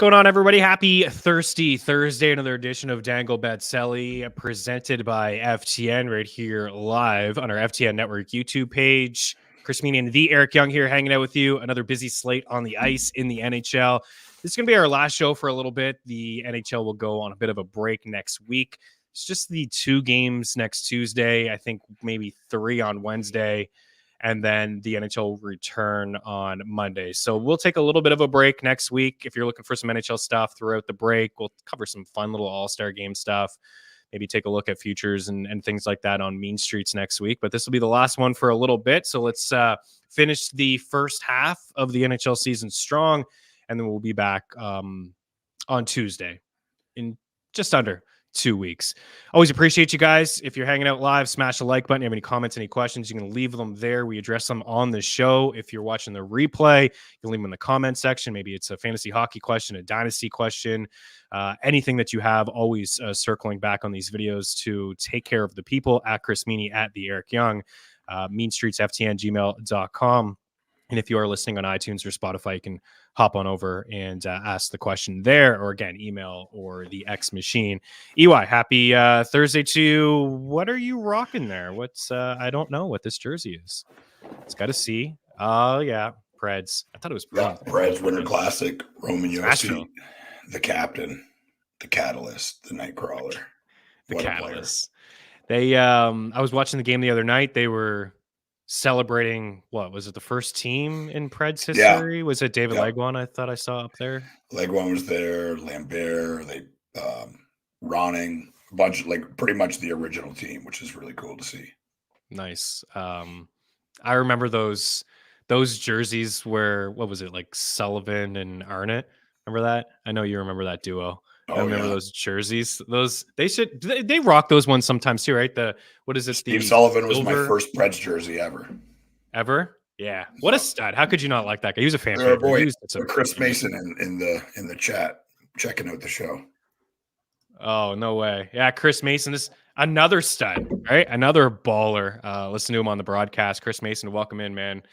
Going on, everybody? Happy Thirsty Thursday, another edition of Dangle Bet Celly, presented by FTN right here live on our FTN Network YouTube page. Chris Meaney and the Eric Young here hanging out with you. Another busy slate on the ice in the NHL. This is going to be our last show for a little bit. The NHL will go on a bit of a break next week. It's just the 2 games next Tuesday, I think maybe 3 on Wednesday, and then the NHL will return on Monday. So we'll take a little bit of a break next week. If you're looking for some NHL stuff throughout the break, we'll cover some fun little all-star game stuff. Maybe take a look at futures and things like that on Mean Streets next week. But this will be the last one for a little bit. So let's finish the first half of the NHL season strong, and then we'll be back on Tuesday in just under 2 weeks. Always appreciate you guys. If you're hanging out live, smash the like button. If you have any comments, any questions, you can leave them there. We address them on the show. If you're watching the replay, you can leave them in the comment section. Maybe it's a fantasy hockey question, a dynasty question, anything that you have. Always circling back on these videos to take care of the people at Chris Meaney, at the Eric Young, meanstreetsftn@gmail.com. And if you are listening on iTunes or Spotify, you can hop on over and ask the question there, or again, email or the X machine. EY, happy Thursday to you. What are you rocking there? What's I don't know what this jersey is. It's got a C. Oh, yeah. Preds. I thought it was Preds. Yeah, Preds Winter Classic. Roman Josi, the captain, the catalyst, the Nightcrawler. The catalyst. They I was watching the game the other night. They were celebrating, what was it, the first team in Preds history? Yeah. Was it David Legwand? I thought I saw up there. Legwand was there, Lambert, Ronning, a bunch of, like, pretty much the original team, which is really cool to see. Nice. I remember those jerseys where, what was it, like Sullivan and Arnott? Remember that? I know you remember that duo. I remember those jerseys. Those they rock those ones sometimes too, right? What is it? Steve Sullivan was my first Preds jersey ever. Ever? Yeah. What a stud! How could you not like that guy? He was a fan favorite. Boy, Chris Mason in the chat checking out the show. Oh, no way! Yeah, Chris Mason, this another stud, right? Another baller. Listen to him on the broadcast. Chris Mason, welcome in, man.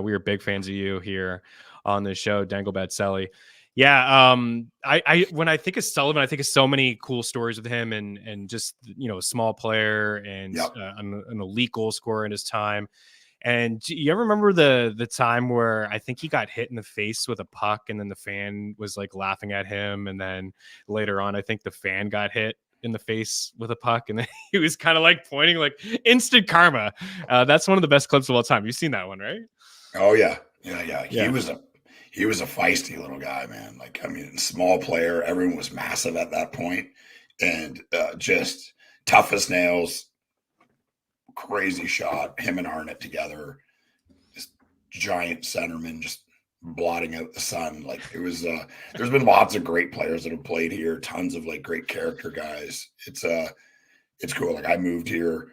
We are big fans of you here on this show, Dangle Bet Celly. Yeah, I when I think of Sullivan, I think of so many cool stories with him, and just, you know, a small player and an elite goal scorer in his time. And you ever remember the time where I think he got hit in the face with a puck, and then the fan was like laughing at him, and then later on, I think the fan got hit in the face with a puck, and then he was kind of like pointing, like instant karma. That's one of the best clips of all time. You've seen that one, right? Oh yeah. He was a feisty little guy, man. Like, I mean, small player. Everyone was massive at that point, and just tough as nails. Crazy shot. Him and Arnott together, just giant centerman, just blotting out the sun. Like, it was. There's been lots of great players that have played here. Tons of like great character guys. It's cool. Like, I moved here,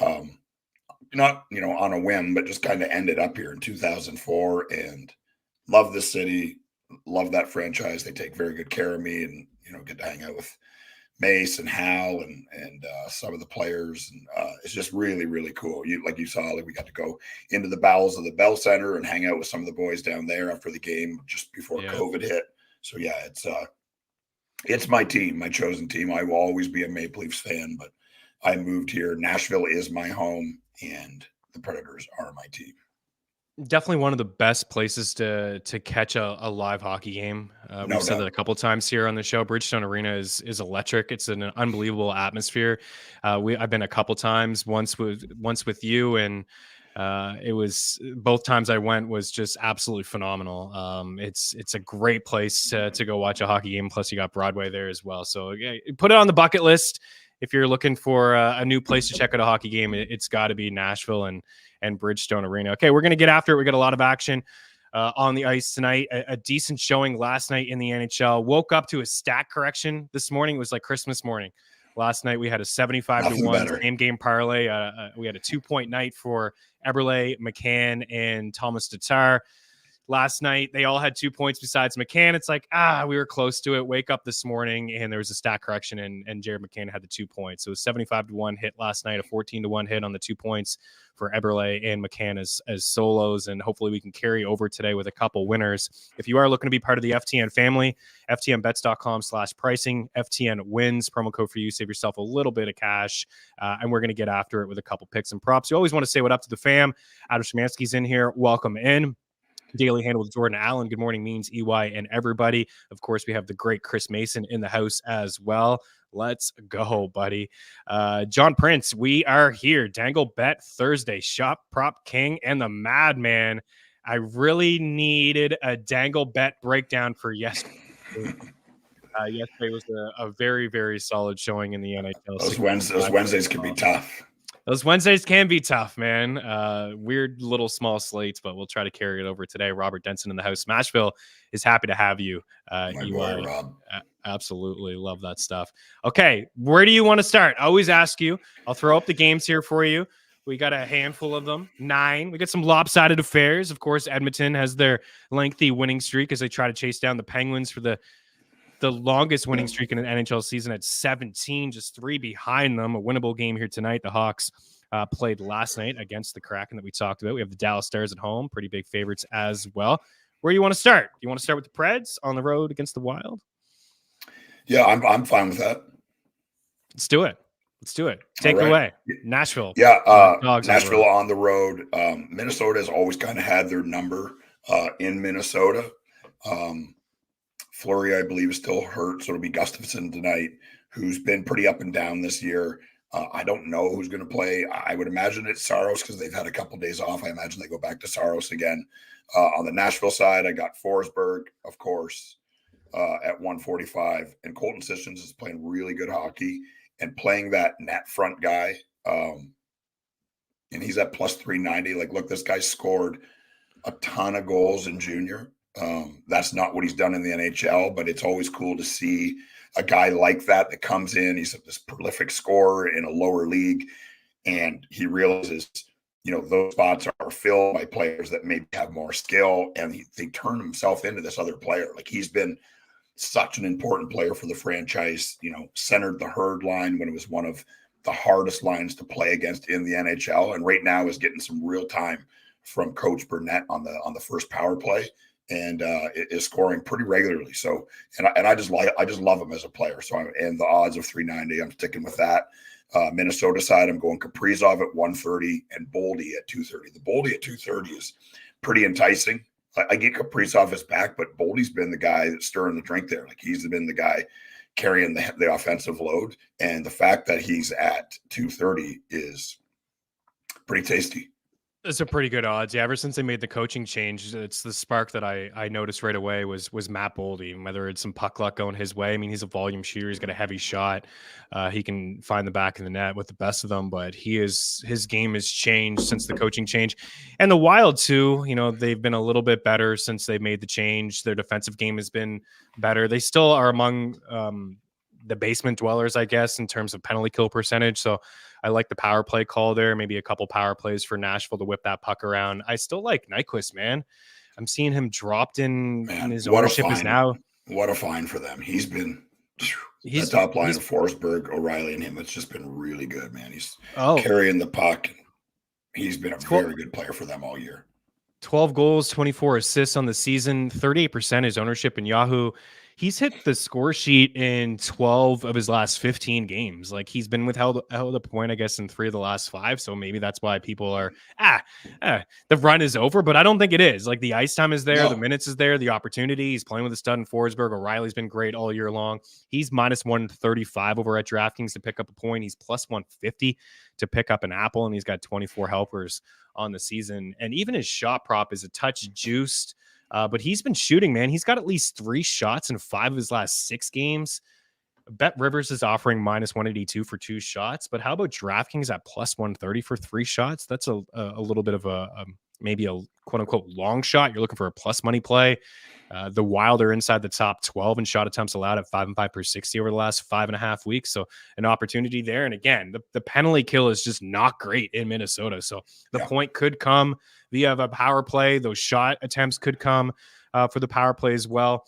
not on a whim, but just kind of ended up here in 2004 and. Love the city, love that franchise. They take very good care of me, and get to hang out with Mace and Hal and some of the players, and it's just really, really cool. You saw, like, we got to go into the bowels of the Bell Center and hang out with some of the boys down there after the game, just before COVID hit. So yeah, it's my team, my chosen team. I will always be a Maple Leafs fan, but I moved here. Nashville is my home, and the Predators are my team. Definitely one of the best places to catch a live hockey game. We've said that a couple of times here on the show. Bridgestone Arena is electric. It's an unbelievable atmosphere. I've been a couple times. Once with you, and it was both times I went was just absolutely phenomenal. It's a great place to go watch a hockey game. Plus, you got Broadway there as well. So yeah, put it on the bucket list. If you're looking for a new place to check out a hockey game, it's got to be Nashville and Bridgestone Arena. Okay, we're going to get after it. We got a lot of action on the ice tonight. A decent showing last night in the NHL. Woke up to a stat correction this morning. It was like Christmas morning. Last night we had a 75-1 same game parlay. We had a 2-point night for Eberle, McCann, and Thomas Tatar. last night. They all had 2 points besides McCann. It's like, we were close to it. Wake up this morning, and there was a stat correction, and Jared McCann had the 2 points. So it was 75-1 hit last night, a 14-1 hit on the 2 points for Eberle and McCann as solos, and hopefully we can carry over today with a couple winners. If you are looking to be part of the FTN family, ftnbets.com/pricing, FTN wins, promo code for you, save yourself a little bit of cash, and we're going to get after it with a couple picks and props. You always want to say what up to the fam. Adam Szymanski's in here. Welcome in. Daily handle with Jordan Allen. Good morning, Means, EY, and everybody. Of course, we have the great Chris Mason in the house as well. Let's go, buddy. John Prince, we are here. Dangle Bet Thursday. Shop Prop King and the Madman. I really needed a Dangle Bet breakdown for yesterday. Yesterday was a very, very solid showing in the NHL. Those Wednesdays can be tough. Those Wednesdays can be tough, man. Weird little small slates, but we'll try to carry it over today. Robert Denson in the house. Smashville is happy to have you. My boy, Rob. Absolutely love that stuff. Okay, where do you want to start? I always ask you. I'll throw up the games here for you. We got a handful of them, 9. We got some lopsided affairs. Of course, Edmonton has their lengthy winning streak as they try to chase down the Penguins for the longest winning streak in an NHL season at 17, just 3 behind them. A winnable game here tonight. The Hawks played last night against the Kraken that we talked about. We have the Dallas Stars at home, pretty big favorites as well. Where do you want to start? Do you want to start with the Preds on the road against the Wild? Yeah, I'm fine with that. Let's do it. Take it away. Nashville. Yeah, Nashville on the road. Minnesota has always kind of had their number in Minnesota. Fleury, I believe, is still hurt, so it'll be Gustafsson tonight, who's been pretty up and down this year. I don't know who's going to play. I would imagine it's Saros because they've had a couple of days off. I imagine they go back to Saros again. On the Nashville side, I got Forsberg, of course, at 145. And Colton Sissons is playing really good hockey and playing that net front guy. And he's at plus 390. Like, look, this guy scored a ton of goals in junior. That's not what he's done in the NHL, but it's always cool to see a guy like that comes in. He's this prolific scorer in a lower league, and he realizes, those spots are filled by players that maybe have more skill, and they turn himself into this other player. Like, he's been such an important player for the franchise, centered the Herd line when it was one of the hardest lines to play against in the NHL, and right now is getting some real time from Coach Burnett on the first power play. And is scoring pretty regularly. So, and I just love him as a player. So, and the odds of 390, I'm sticking with that. Minnesota side, I'm going Kaprizov at 130 and Boldy at 230. The Boldy at 230 is pretty enticing. I get Kaprizov is back, but Boldy's been the guy that's stirring the drink there. Like, he's been the guy carrying the offensive load, and the fact that he's at 230 is pretty tasty. It's a pretty good odds. Yeah, ever since they made the coaching change, it's the spark that I noticed right away was Matt Boldy. Whether it's some puck luck going his way, I mean, he's a volume shooter. He's got a heavy shot. He can find the back of the net with the best of them. But his game has changed since the coaching change, and the Wild too. They've been a little bit better since they made the change. Their defensive game has been better. They still are among the basement dwellers, I guess, in terms of penalty kill percentage. So I like the power play call there. Maybe a couple power plays for Nashville to whip that puck around. I still like Nyquist, man. I'm seeing him dropped in his ownership is now. What a find for them. He's been the top line of Forsberg, O'Reilly, and him. It's just been really good, man. He's carrying the puck. He's been a very good player for them all year. 12 goals, 24 assists on the season, 38% is ownership in Yahoo. He's hit the score sheet in 12 of his last 15 games. Like, he's been held a point, I guess, in 3 of the last 5. So maybe that's why people are, the run is over. But I don't think it is. Like, the ice time is there. No. The minutes is there. The opportunity. He's playing with a stud in Forsberg. O'Reilly's been great all year long. He's minus 135 over at DraftKings to pick up a point. He's plus 150 to pick up an apple. And he's got 24 helpers on the season. And even his shot prop is a touch juiced. But he's been shooting, man. He's got at least 3 shots in 5 of his last 6 games. Bet Rivers is offering minus 182 for 2 shots. But how about DraftKings at plus 130 for 3 shots? That's a little bit of a maybe a quote unquote long shot, you're looking for a plus money play. The Wild are inside the top 12 in shot attempts allowed at 5 and 5 per 60 over the last 5.5 weeks. So an opportunity there. And again, the penalty kill is just not great in Minnesota. So the point could come via a power play. Those shot attempts could come for the power play as well.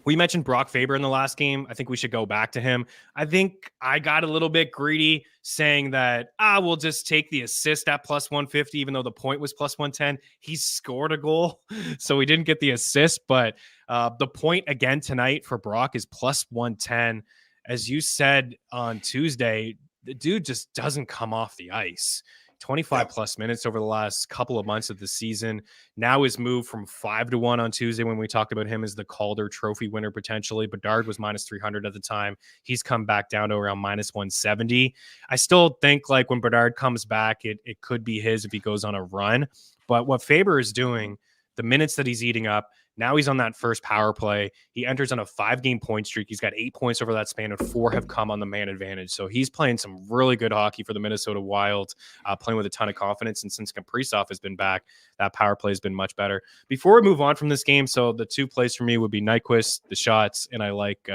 We mentioned Brock Faber in the last game. I think we should go back to him. I think I got a little bit greedy saying that, we'll just take the assist at plus 150, even though the point was plus 110. He scored a goal, so we didn't get the assist. But the point again tonight for Brock is plus 110. As you said on Tuesday, the dude just doesn't come off the ice. 25 plus minutes over the last couple of months of the season. Now is moved from 5-1 on Tuesday when we talked about him as the Calder Trophy winner potentially. Bedard was minus 300 at the time. He's come back down to around minus 170. I still think like when Bedard comes back, it could be his if he goes on a run. But what Faber is doing, the minutes that he's eating up, now he's on that first power play. He enters on a 5-game point streak. He's got 8 points over that span, and 4 have come on the man advantage. So he's playing some really good hockey for the Minnesota Wild, playing with a ton of confidence. And since Kaprizov has been back, that power play has been much better. Before we move on from this game, so the 2 plays for me would be Nyquist, the shots, and I like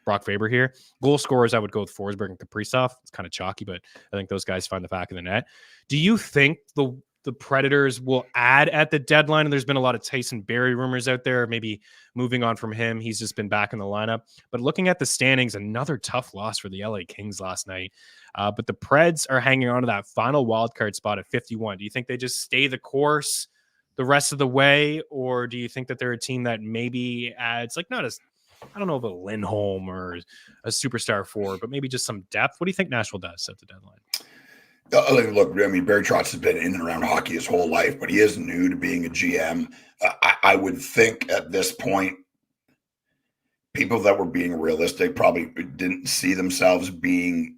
Brock Faber here. Goal scorers, I would go with Forsberg and Kaprizov. It's kind of chalky, but I think those guys find the back of the net. Do you think the Predators will add at the deadline? And there's been a lot of Tyson Barrie rumors out there, maybe moving on from him. He's just been back in the lineup. But looking at the standings, another tough loss for the LA Kings last night. But the Preds are hanging on to that final wildcard spot at 51. Do you think they just stay the course the rest of the way? Or do you think that they're a team that maybe adds, like, not as, I don't know, about Lindholm or a superstar forward, but maybe just some depth? What do you think Nashville does at the deadline? Look, I mean, Barry Trotz has been in and around hockey his whole life, but he is new to being a GM. I would think at this point, people that were being realistic probably didn't see themselves being,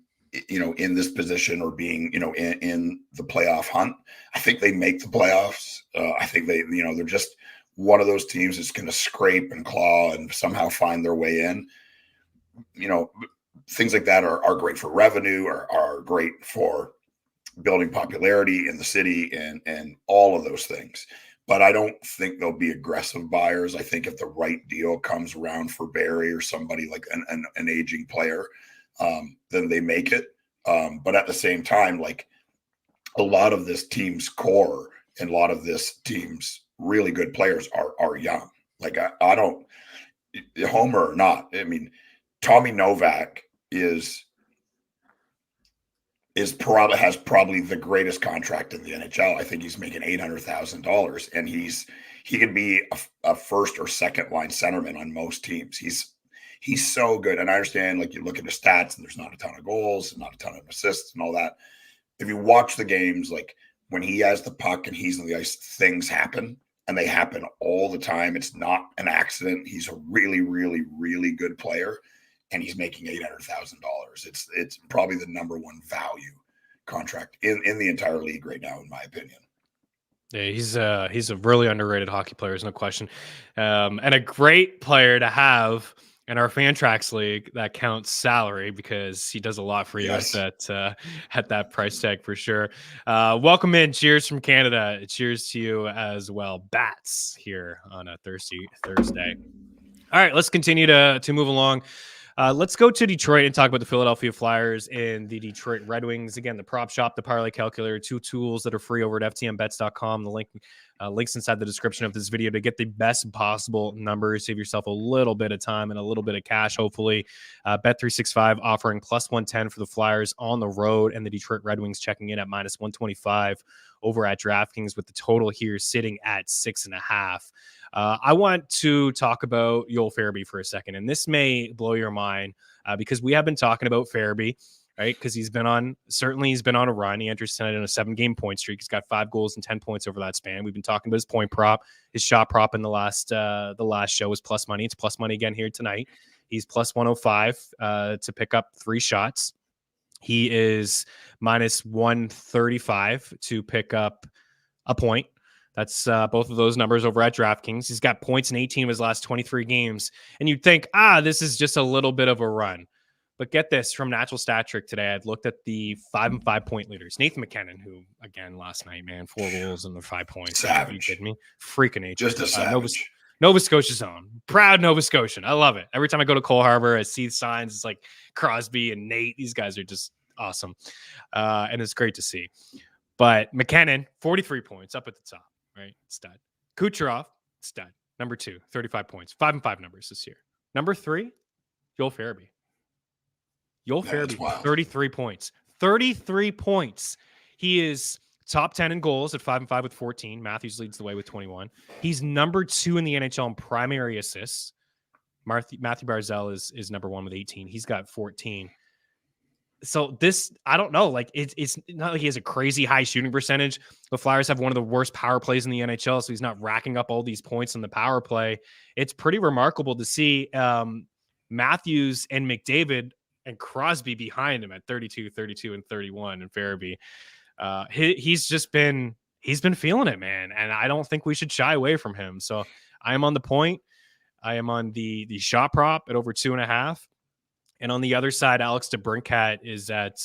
in this position or being, in the playoff hunt. I think they make the playoffs. I think they're just one of those teams that's going to scrape and claw and somehow find their way in. Things like that are great for revenue, are great for building popularity in the city and all of those things. But I don't think they'll be aggressive buyers. I think if the right deal comes around for Barry or somebody like an aging player, then they make it. But at the same time, like a lot of this team's core and a lot of this team's really good players are young. Like I don't, Homer or not, I mean, Tommy Novak has probably the greatest contract in the NHL. I think he's making $800,000, and he could be a first or second line centerman on most teams. He's so good. And I understand, like, you look at the stats and there's not a ton of goals and not a ton of assists and all that. If you watch the games, like when he has the puck and he's on the ice, things happen, and they happen all the time. It's not an accident. He's a really, really, really good player, and he's making $800,000. It's probably the number one value contract in the entire league right now, in my opinion. Yeah, he's a really underrated hockey player, there's no question, and a great player to have in our Fantrax league that counts salary, because he does a lot for you at that price tag for sure. Welcome in. Cheers from Canada. Cheers to you as well. Bats here on a thirsty Thursday. All right, let's continue to move along. Let's go to Detroit and talk about the Philadelphia Flyers and the Detroit Red Wings. Again, the prop shop, the parlay calculator, 2 tools that are free over at ftnbets.com. The links inside the description of this video to get the best possible numbers. Save yourself a little bit of time and a little bit of cash, hopefully. Bet365 offering plus 110 for the Flyers on the road, and the Detroit Red Wings checking in at minus 125 over at DraftKings, with the total here sitting at 6.5. I want to talk about Joel Farabee for a second, and this may blow your mind because we have been talking about Farabee, right? Because he's been on a run. He enters tonight in a 7-game point streak. He's got 5 goals and 10 points over that span. We've been talking about his point prop, his shot prop in the last show was plus money. It's plus money again here tonight. He's plus 105 to pick up 3 shots. He is minus 135 to pick up a point. That's both of those numbers over at DraftKings. He's got points in 18 of his last 23 games. And you'd think, this is just a little bit of a run. But get this, from Natural Stat Trick today, I'd looked at the 5 and 5 point leaders. Nathan McKinnon, who again last night, man, 4 goals and the 5 points. Savage. Are you kidding me? Freaking nature. Just a savage. Nova Scotia's own. Proud Nova Scotian. I love it. Every time I go to Cole Harbor, I see signs. It's like Crosby and Nate. These guys are just awesome. And it's great to see. But McKinnon, 43 points up at the top, right? Stud. Kucherov, stud. Number 2, 35 points. 5 and 5 numbers this year. Number 3, Joel Farabee. Joel Farabee, 33 points. 33 points. He is top 10 in goals at 5 and 5 with 14. Matthews leads the way with 21. He's number 2 in the NHL in primary assists. Matthew Barzal is number 1 with 18. He's got 14. So this, I don't know. Like it's not like he has a crazy high shooting percentage. The Flyers have one of the worst power plays in the NHL, so he's not racking up all these points in the power play. It's pretty remarkable to see Matthews and McDavid and Crosby behind him at 32, 32, and 31, and Farabee. He's been feeling it, man. And I don't think we should shy away from him. So I am on the point. I am on the shot prop at over 2.5. And on the other side, Alex DeBrincat is at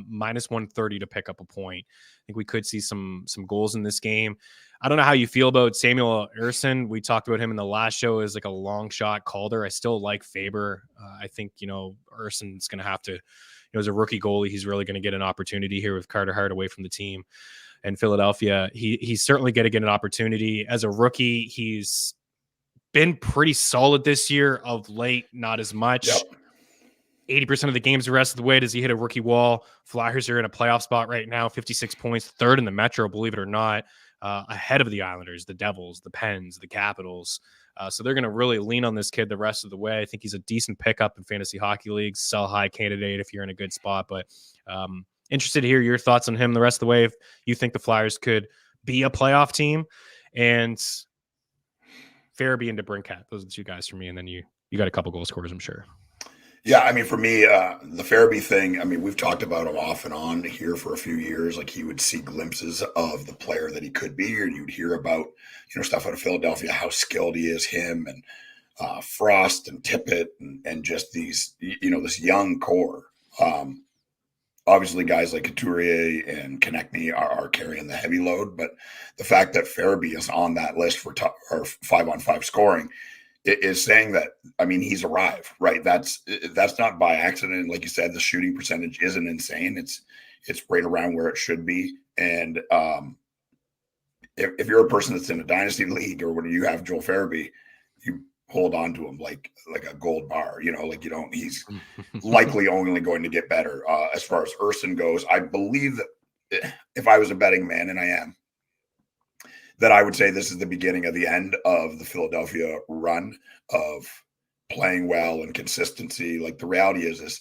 minus 130 to pick up a point. I think we could see some goals in this game. I don't know how you feel about Samuel Ersson. We talked about him in the last show as like a long shot Calder. I still like Faber. I think, Ersson's going to have to, as a rookie goalie, he's really going to get an opportunity here with Carter Hart away from the team. And Philadelphia, he's certainly going to get an opportunity. As a rookie, he's been pretty solid this year. Of late, not as much. Yep. 80% of the games the rest of the way does he hit a rookie wall. Flyers are in a playoff spot right now, 56 points, third in the Metro, believe it or not, ahead of the Islanders, the Devils, the Pens, the Capitals. So they're going to really lean on this kid the rest of the way. I think he's a decent pickup in fantasy hockey leagues, sell high candidate if you're in a good spot. But interested to hear your thoughts on him the rest of the way, if you think the Flyers could be a playoff team. And Farabee and DeBrincat, those are the two guys for me. And then you got a couple goal scorers, I'm sure. Yeah, I mean, for me, the Farabee thing, I mean, we've talked about him off and on here for a few years. Like, he would see glimpses of the player that he could be, and you'd hear about, stuff out of Philadelphia, how skilled he is, him and Frost and Tippett and just these, this young core. Obviously, guys like Couturier and Konechny are carrying the heavy load, but the fact that Farabee is on that list for 5-on-5 scoring is saying that, I mean, he's arrived, right? That's not by accident. Like you said, the shooting percentage isn't insane. It's right around where it should be. And if you're a person that's in a dynasty league, or when you have Joel Farabee, you hold on to him like a gold bar, he's likely only going to get better. As far as Ersson goes, I believe that if I was a betting man, and I am, that I would say this is the beginning of the end of the Philadelphia run of playing well and consistency. Like, the reality is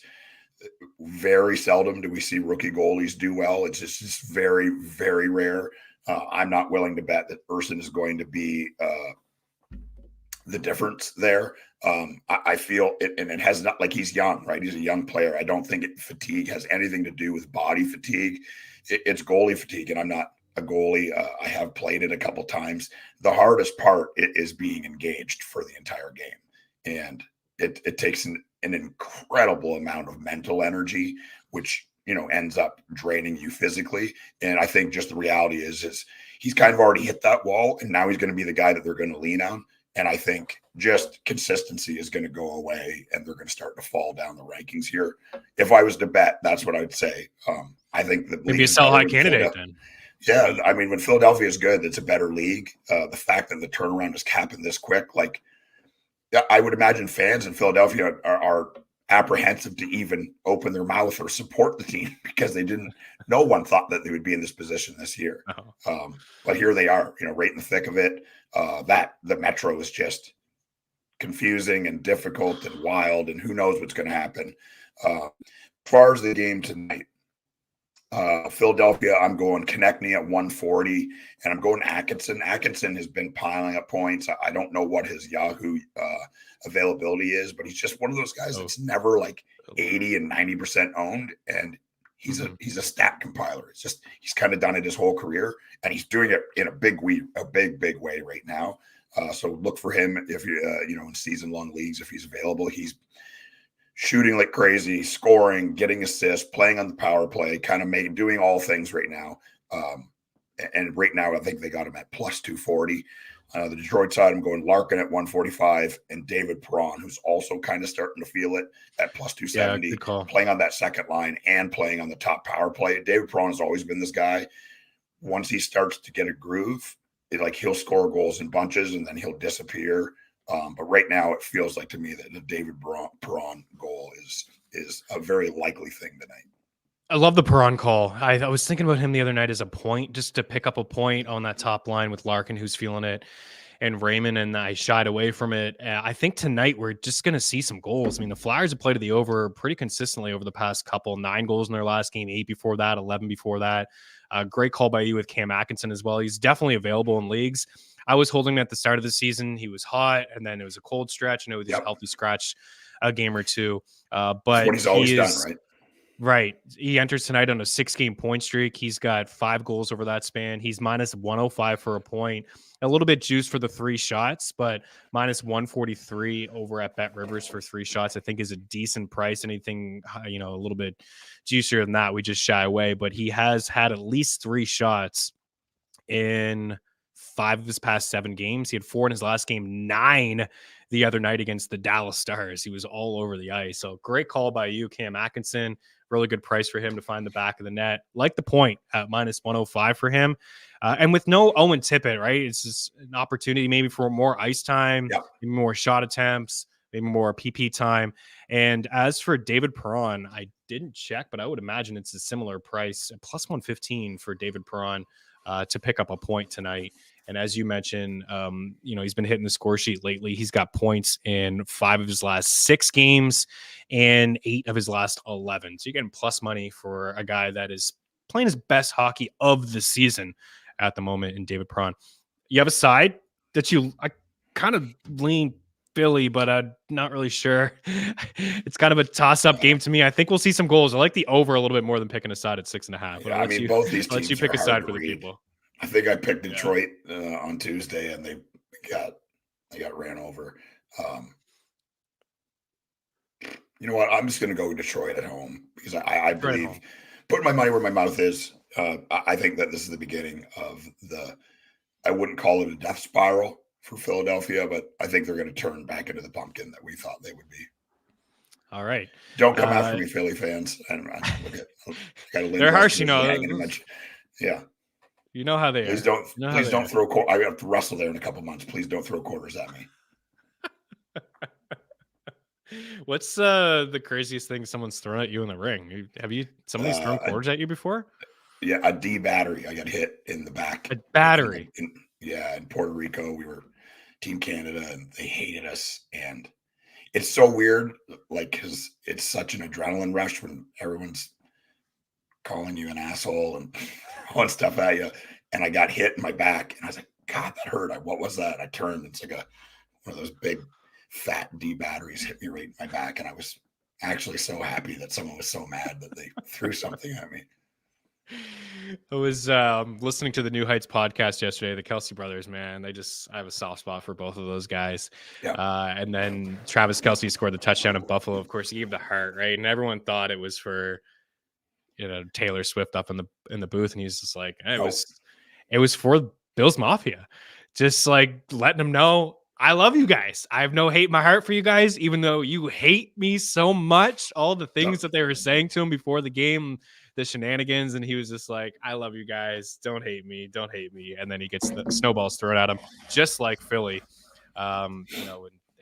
very seldom do we see rookie goalies do well. It's just very, very rare. I'm not willing to bet that Ersson is going to be the difference there. I feel it, and it has not, like, he's young, right? He's a young player. I don't think fatigue has anything to do with body fatigue. It's goalie fatigue, and I'm not a goalie. I have played it a couple times. The hardest part is being engaged for the entire game. And it takes an incredible amount of mental energy, which, ends up draining you physically. And I think just the reality is he's kind of already hit that wall, and now he's going to be the guy that they're going to lean on. And I think just consistency is going to go away, and they're going to start to fall down the rankings here. If I was to bet, that's what I would say. I think that maybe a sell high candidate then. Yeah, I mean, when Philadelphia is good, it's a better league. The fact that the turnaround is happened this quick, like, I would imagine fans in Philadelphia are apprehensive to even open their mouth or support the team, because no one thought that they would be in this position this year. But here they are, right in the thick of it. That the Metro is just confusing and difficult and wild, and who knows what's going to happen. As far as the game tonight, Philadelphia, I'm going Konechny at 140, and I'm going Atkinson. Atkinson has been piling up points. I don't know what his Yahoo availability is, but he's just one of those guys that's never like 80 and 90% owned, and he's a stat compiler. It's just, he's kind of done it his whole career, and he's doing it in a big way right now. So look for him if you in season long leagues, if he's available. He's shooting like crazy, scoring, getting assists, playing on the power play, kind of doing all things right now. And right now, I think they got him at plus 240. The Detroit side, I'm going Larkin at 145 and David Perron, who's also kind of starting to feel it at plus 270, playing on that second line and playing on the top power play. David Perron has always been this guy. Once he starts to get a groove, he'll score goals in bunches and then he'll disappear. But right now, it feels like to me that the David Perron goal is a very likely thing tonight. I love the Perron call. I was thinking about him the other night as a point, just to pick up a point on that top line with Larkin, who's feeling it, and Raymond, and I shied away from it. I think tonight we're just going to see some goals. I mean, the Flyers have played to the over pretty consistently over the past couple. 9 goals in their last game, 8 before that, 11 before that. Great call by you with Cam Atkinson as well. He's definitely available in leagues. I was holding him at the start of the season. He was hot, and then it was a cold stretch, and it was a healthy scratch a game or two. But that's what he's always done, right? Right. He enters tonight on a 6-game point streak. He's got 5 goals over that span. He's minus 105 for a point. A little bit juiced for the 3 shots, but minus 143 over at Bet Rivers for 3 shots, I think is a decent price. Anything, a little bit juicier than that, we just shy away. But he has had at least 3 shots in 5 of his past 7 games. He had 4 in his last game, 9 the other night against the Dallas Stars. He was all over the ice. So great call by you, Cam Atkinson. Really good price for him to find the back of the net. Like the point at minus 105 for him. And with no Owen Tippett, right? It's just an opportunity maybe for more ice time, maybe more shot attempts, maybe more PP time. And as for David Perron, I didn't check, but I would imagine it's a similar price, plus 115 for David Perron to pick up a point tonight. And as you mentioned, he's been hitting the score sheet lately. He's got points in 5 of his last 6 games and 8 of his last 11. So you're getting plus money for a guy that is playing his best hockey of the season at the moment in David Perron. You have a side that I kind of lean Philly, but I'm not really sure. It's kind of a toss-up game to me. I think we'll see some goals. I like the over a little bit more than picking a side at 6.5. Yeah, both these teams you pick a side for the people. I think I picked Detroit on Tuesday, and they got ran over. You know what? I'm just going to go Detroit at home because I believe putting my money where my mouth is. I think that this is the beginning of I wouldn't call it a death spiral for Philadelphia, but I think they're going to turn back into the pumpkin that we thought they would be. All right. Don't come after me, Philly fans. They're harsh, Yeah. You know how they please are. Please don't throw. I have to wrestle there in a couple months. Please don't throw quarters at me. What's the craziest thing someone's thrown at you in the ring? Somebody's thrown quarters at you before? Yeah, a D battery. I got hit in the back. A battery. In Puerto Rico, we were Team Canada, and they hated us. And it's so weird, because it's such an adrenaline rush when everyone's calling you an asshole and throwing stuff at you. And I got hit in my back, and I was like, God, that hurt. What was that? I turned, it's like one of those big fat D batteries hit me right in my back. And I was actually so happy that someone was so mad that they threw something at me. I was listening to the New Heights podcast yesterday, the Kelsey brothers, man. I have a soft spot for both of those guys. Yeah. And then Travis Kelsey scored the touchdown in Buffalo. Of course, he gave the heart, right? And everyone thought it was for Taylor Swift up in the booth, and he's just like, it was for Bills Mafia, just like letting them know, I love you guys. I have no hate in my heart for you guys, even though you hate me so much. All the things that they were saying to him before the game, the shenanigans, and he was just like, I love you guys. Don't hate me. Don't hate me. And then he gets the snowballs thrown at him, just like Philly.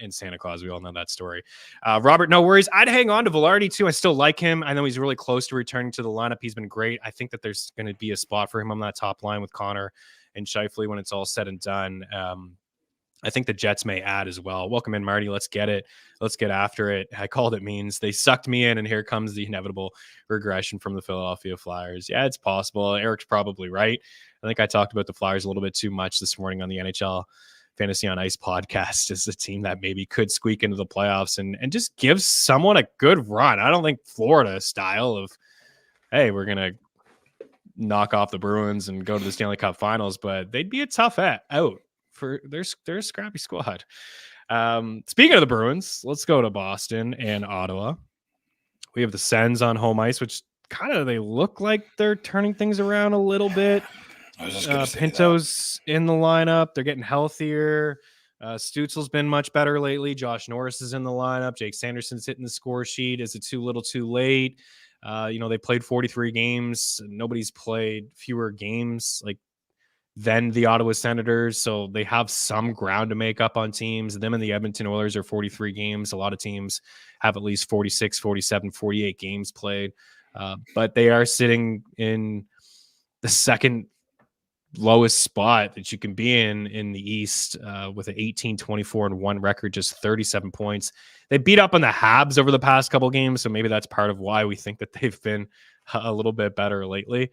In Santa Claus, we all know that story. Robert, no worries. I'd hang on to Velarde too. I still like him. I know he's really close to returning to the lineup. He's been great. I think that there's going to be a spot for him on that top line with Connor and Scheifele when it's all said and done. I think the Jets may add as well. Welcome in, Marty. Let's get it. Let's get after it. I called it means. They sucked me in, and here comes the inevitable regression from the Philadelphia Flyers. Yeah, it's possible. Eric's probably right. I think I talked about the Flyers a little bit too much this morning on the NHL Fantasy on Ice podcast as a team that maybe could squeak into the playoffs and just give someone a good run. I don't think Florida style of, hey, we're going to knock off the Bruins and go to the Stanley Cup Finals, but they'd be a tough out. For their scrappy squad. Speaking of the Bruins, let's go to Boston and Ottawa. We have the Sens on home ice, which kind of they look like they're turning things around a little bit. I was just going to say Pinto's in the lineup. They're getting healthier. Stutzel's been much better lately. Josh Norris is in the lineup. Jake Sanderson's hitting the score sheet. Is it too little too late? They played 43 games. Nobody's played fewer games than the Ottawa Senators. So they have some ground to make up on teams. Them and the Edmonton Oilers are 43 games. A lot of teams have at least 46, 47, 48 games played. But they are sitting in the second lowest spot that you can be in the East with an 18-24-1 record, just 37 points. They beat up on the Habs over the past couple games, so maybe that's part of why we think that they've been a little bit better lately.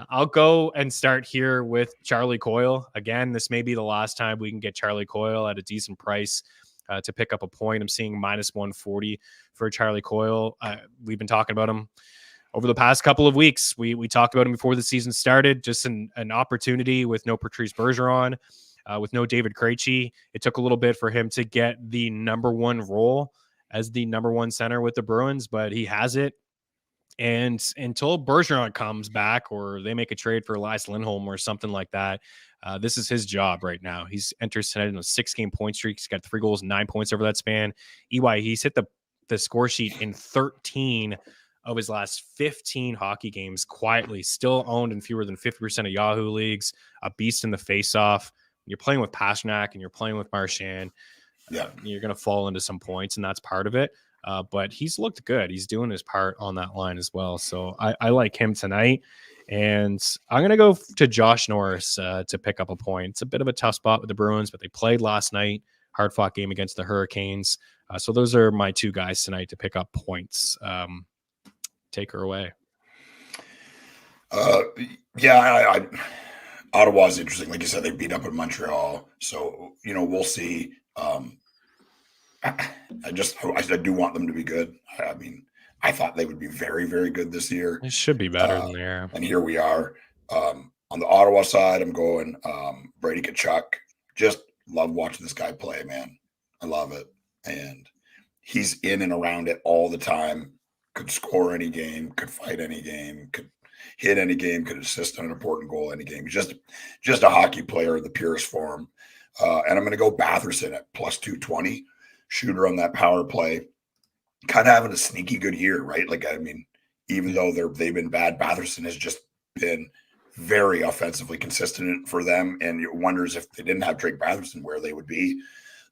I'll go and start here with Charlie Coyle. Again, this may be the last time we can get Charlie Coyle at a decent price to pick up a point. I'm seeing minus 140 for Charlie Coyle. We've been talking about him over the past couple of weeks. We talked about him before the season started, just an opportunity with no Patrice Bergeron, with no David Krejci. It took a little bit for him to get the number one role as the number one center with the Bruins, but he has it. And until Bergeron comes back or they make a trade for Elias Lindholm or something like that, this is his job right now. He's entered tonight in a 6-game point streak. He's got 3 goals, 9 points over that span. He's hit the score sheet in 13 of his last 15 hockey games quietly, still owned in fewer than 50% of Yahoo leagues, a beast in the face-off. You're playing with Pastrnak and you're playing with Marchand. You're going to fall into some points, and that's part of it. But he's looked good. He's doing his part on that line as well. So I like him tonight. And I'm going to go to Josh Norris to pick up a point. It's a bit of a tough spot with the Bruins, but they played last night. Hard-fought game against the Hurricanes. So those are my 2 guys tonight to pick up points. Take her away. Ottawa's interesting. Like you said, they beat up in Montreal. So, we'll see. I do want them to be good. I mean, I thought they would be very, very good this year. It should be better than they are. And here we are. On the Ottawa side, I'm going Brady Tkachuk. Just love watching this guy play, man. I love it. And he's in and around it all the time. Could score any game, could fight any game, could hit any game, could assist on an important goal any game. He's just a hockey player in the purest form. And I'm going to go Batherson at plus 220. Shooter on that power play, kind of having a sneaky good year, right? Even though they've been bad, Batherson has just been very offensively consistent for them. And it wonders if they didn't have Drake Batherson, where they would be.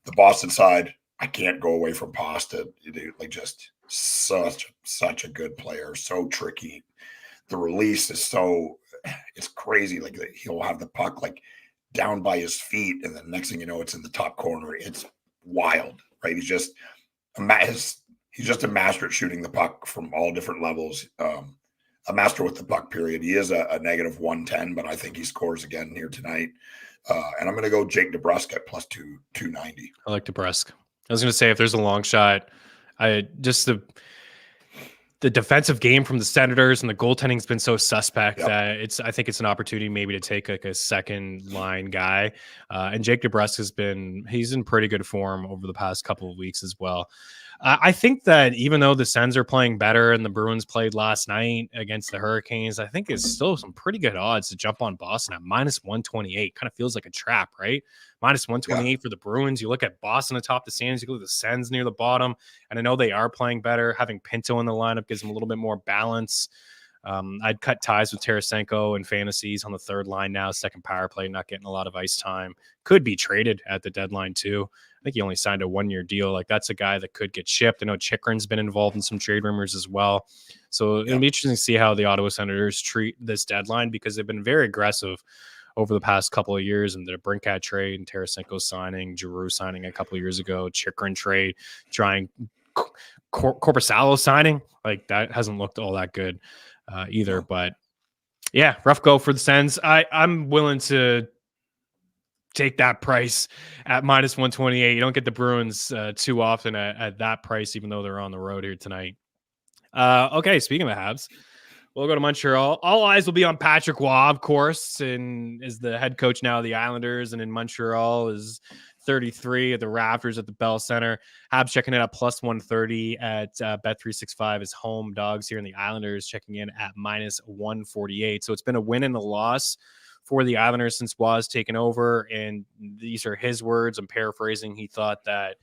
The Boston side, I can't go away from Pasta. Just such a good player, so tricky. The release is it's crazy. He'll have the puck down by his feet, and the next thing you know, it's in the top corner. It's wild. Right, he's just a master at shooting the puck from all different levels. A master with the puck. Period. He is a negative 110, but I think he scores again here tonight. And I'm going to go Jake DeBrusk at plus 290. I like DeBrusk. I was going to say if there's a long shot, the defensive game from the Senators and the goaltending's been so suspect that I think it's an opportunity maybe to take a second line guy. And Jake DeBrusk he's in pretty good form over the past couple of weeks as well. I think that even though the Sens are playing better and the Bruins played last night against the Hurricanes, I think it's still some pretty good odds to jump on Boston at minus 128. Kind of feels like a trap, right? Minus 128 for the Bruins. You look at Boston atop the standings, you look at the Sens near the bottom, and I know they are playing better. Having Pinto in the lineup gives them a little bit more balance. I'd cut ties with Tarasenko and fantasies on the third line now. Second power play, not getting a lot of ice time. Could be traded at the deadline too. I think he only signed a 1-year deal. That's a guy that could get shipped. I know Chikrin's been involved in some trade rumors as well. So it'll be interesting to see how the Ottawa Senators treat this deadline, because they've been very aggressive over the past couple of years. And the Brinkat trade and Tarasenko signing, Giroux signing a couple of years ago, Chikrin trade, trying Korpisalo signing. That hasn't looked all that good either. But yeah, rough go for the Sens. I'm willing to take that price at minus 128. You don't get the Bruins too often at that price, even though they're on the road here tonight. Okay, speaking of the Habs, we'll go to Montreal. All eyes will be on Patrick Waugh, of course, and is the head coach now of the Islanders, and in Montreal is 33 at the Rafters at the Bell Center. Habs checking in at plus 130 at Bet365 is home dogs here, and the Islanders checking in at minus 148. So it's been a win and a loss for the Islanders since Waz taken over, and these are his words. I'm paraphrasing. He thought that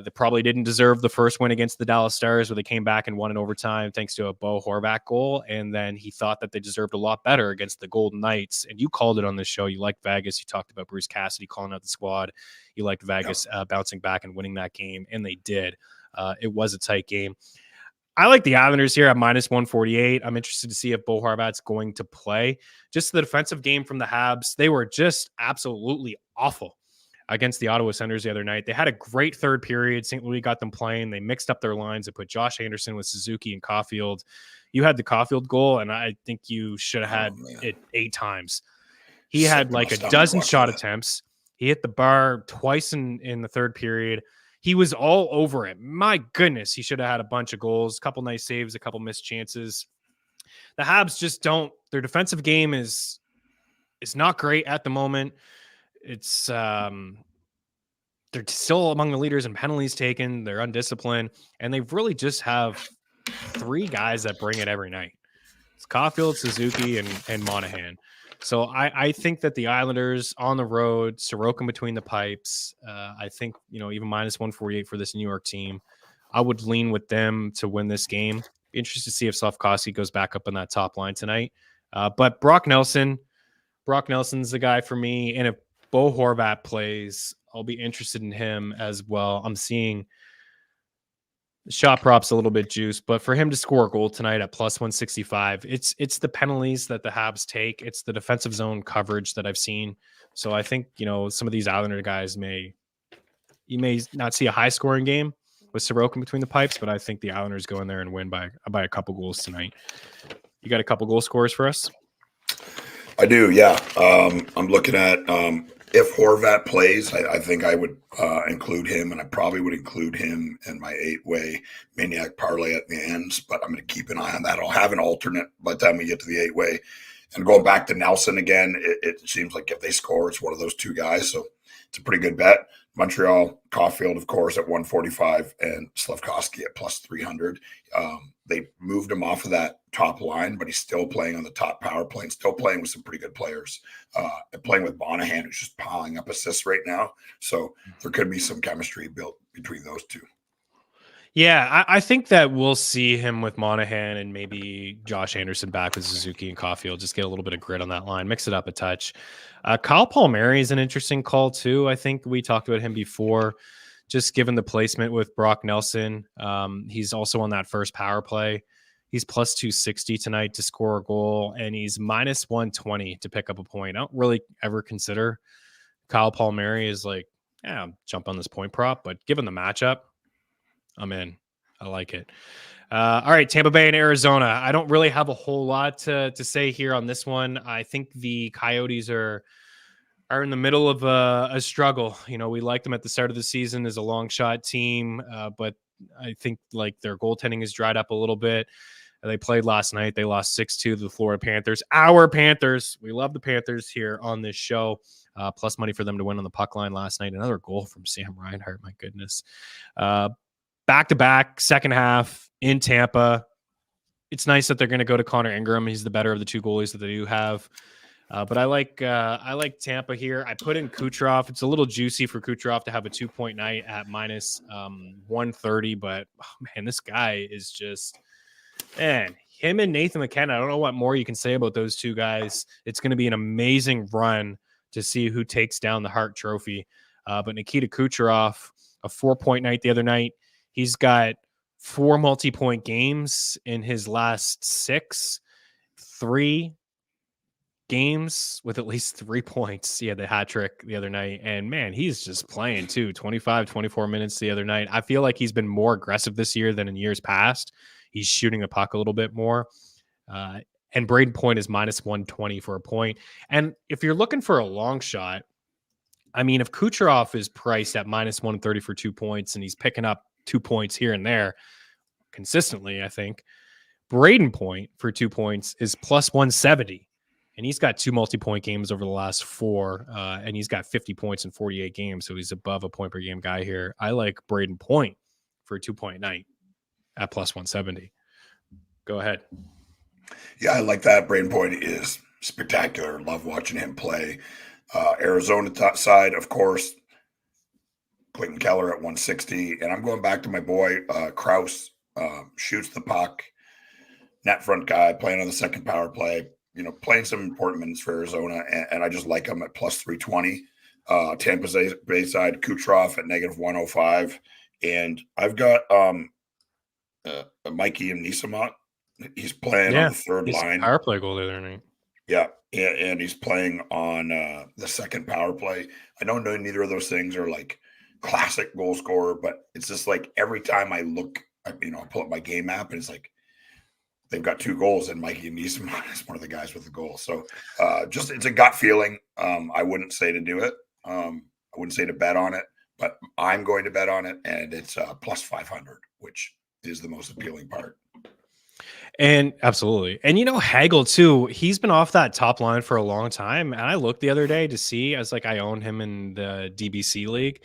they probably didn't deserve the first win against the Dallas Stars, where they came back and won in overtime thanks to a Bo Horvat goal. And then he thought that they deserved a lot better against the Golden Knights. And you called it on this show. You liked Vegas. You talked about Bruce Cassidy calling out the squad. You liked Vegas bouncing back and winning that game, and they did. It was a tight game. I like the Islanders here at minus 148. I'm interested to see if Bo Horvat's going to play. Just the defensive game from the Habs, they were just absolutely awful against the Ottawa Senators the other night. They had a great third period. St. Louis got them playing. They mixed up their lines. They put Josh Anderson with Suzuki and Caulfield. You had the Caulfield goal, and I think you should have had it 8 times. He had like a dozen shot attempts. He hit the bar twice in the third period. He was all over it. My goodness, he should have had a bunch of goals, a couple nice saves, a couple missed chances. The Habs just don't. Their defensive game is not great at the moment. It's they're still among the leaders in penalties taken. They're undisciplined, and they really just have 3 guys that bring it every night. It's Caulfield, Suzuki, and Monahan. So I think that the Islanders on the road, Sorokin between the pipes. I think, even minus 148 for this New York team. I would lean with them to win this game. Be interested to see if Slafkovsky goes back up on that top line tonight. But Brock Nelson's the guy for me. And if Bo Horvat plays, I'll be interested in him as well. I'm seeing shot props a little bit juiced, but for him to score a goal tonight at plus 165, it's the penalties that the Habs take. It's the defensive zone coverage that I've seen. So I think, some of these Islander guys you may not see a high scoring game with Sorokin between the pipes, but I think the Islanders go in there and win by a couple goals tonight. You got a couple goal scorers for us? I do, yeah. I'm looking at if Horvat plays, I think I would include him, and I probably would include him in my 8-way Maniac parlay at the ends, but I'm going to keep an eye on that. I'll have an alternate by the time we get to the 8-way. And going back to Nelson again, it seems like if they score, it's one of those 2 guys, so it's a pretty good bet. Montreal, Caulfield, of course, at 145, and Slafkovsky at plus 300. They moved him off of that top line, but he's still playing on the top power play and still playing with some pretty good players. And playing with Monahan, who's just piling up assists right now. So there could be some chemistry built between those 2. Yeah, I think that we'll see him with Monahan and maybe Josh Anderson back with Suzuki and Caulfield. Just get a little bit of grit on that line, mix it up a touch. Kyle Palmieri is an interesting call too. I think we talked about him before, just given the placement with Brock Nelson. He's also on that first power play. He's plus 260 tonight to score a goal, and he's minus 120 to pick up a point. I don't really ever consider Kyle Palmieri as jump on this point prop, but given the matchup, I'm in. I like it. All right, Tampa Bay and Arizona. I don't really have a whole lot to say here on this one. I think the Coyotes are in the middle of a struggle. We liked them at the start of the season as a long shot team, but I think their goaltending has dried up a little bit. They played last night. They lost 6-2 to the Florida Panthers. Our Panthers. We love the Panthers here on this show. Plus money for them to win on the puck line last night. Another goal from Sam Reinhart. My goodness. Back-to-back, second half in Tampa. It's nice that they're going to go to Connor Ingram. He's the better of the 2 goalies that they do have. But I like Tampa here. I put in Kucherov. It's a little juicy for Kucherov to have a 2-point night at minus 130. But, man, this guy is just – man, him and Nathan McKenna, I don't know what more you can say about those 2 guys. It's going to be an amazing run to see who takes down the Hart Trophy. But Nikita Kucherov, a 4-point night the other night. He's got 4 multi-point games in his last 6, 3 games with at least 3 points. He had the hat trick the other night, and man, he's just playing too. 24 minutes the other night. I feel like he's been more aggressive this year than in years past. He's shooting the puck a little bit more. And Braden Point is minus 120 for a point. And if you're looking for a long shot, I mean, if Kucherov is priced at minus 130 for 2 points and he's picking up 2 points here and there consistently, I think Braden Point for 2 points is plus 170. and he's got 2 multi-point games over the last 4, and he's got 50 points in 48 games, so he's above a point per game guy here. I like Braden Point for a 2-point night at plus 170. Go ahead. Yeah, I like that. Braden Point is spectacular. Love watching him play. Arizona side, of course, Clayton Keller at 160. And I'm going back to my boy, Kraus, shoots the puck, net front guy, playing on the second power play, playing some important minutes for Arizona. And I just like him at plus 320. Tampa Bay side, Kucherov at negative 105. And I've got Mikey and Nisimot. He's playing on the third line. Power play goal the other night. Yeah, and he's playing on the second power play. I don't know neither of those things are like classic goal scorer, but it's just like every time I look, I pull up my game app and it's like they've got 2 goals, and Mikey Nisimot is one of the guys with the goal. So just it's a gut feeling. I wouldn't say to do it. I wouldn't say to bet on it, but I'm going to bet on it, and it's plus 500, which is the most appealing part. And absolutely. And Hagel too, he's been off that top line for a long time. And I looked the other day to see, I was like, I own him in the DBC league,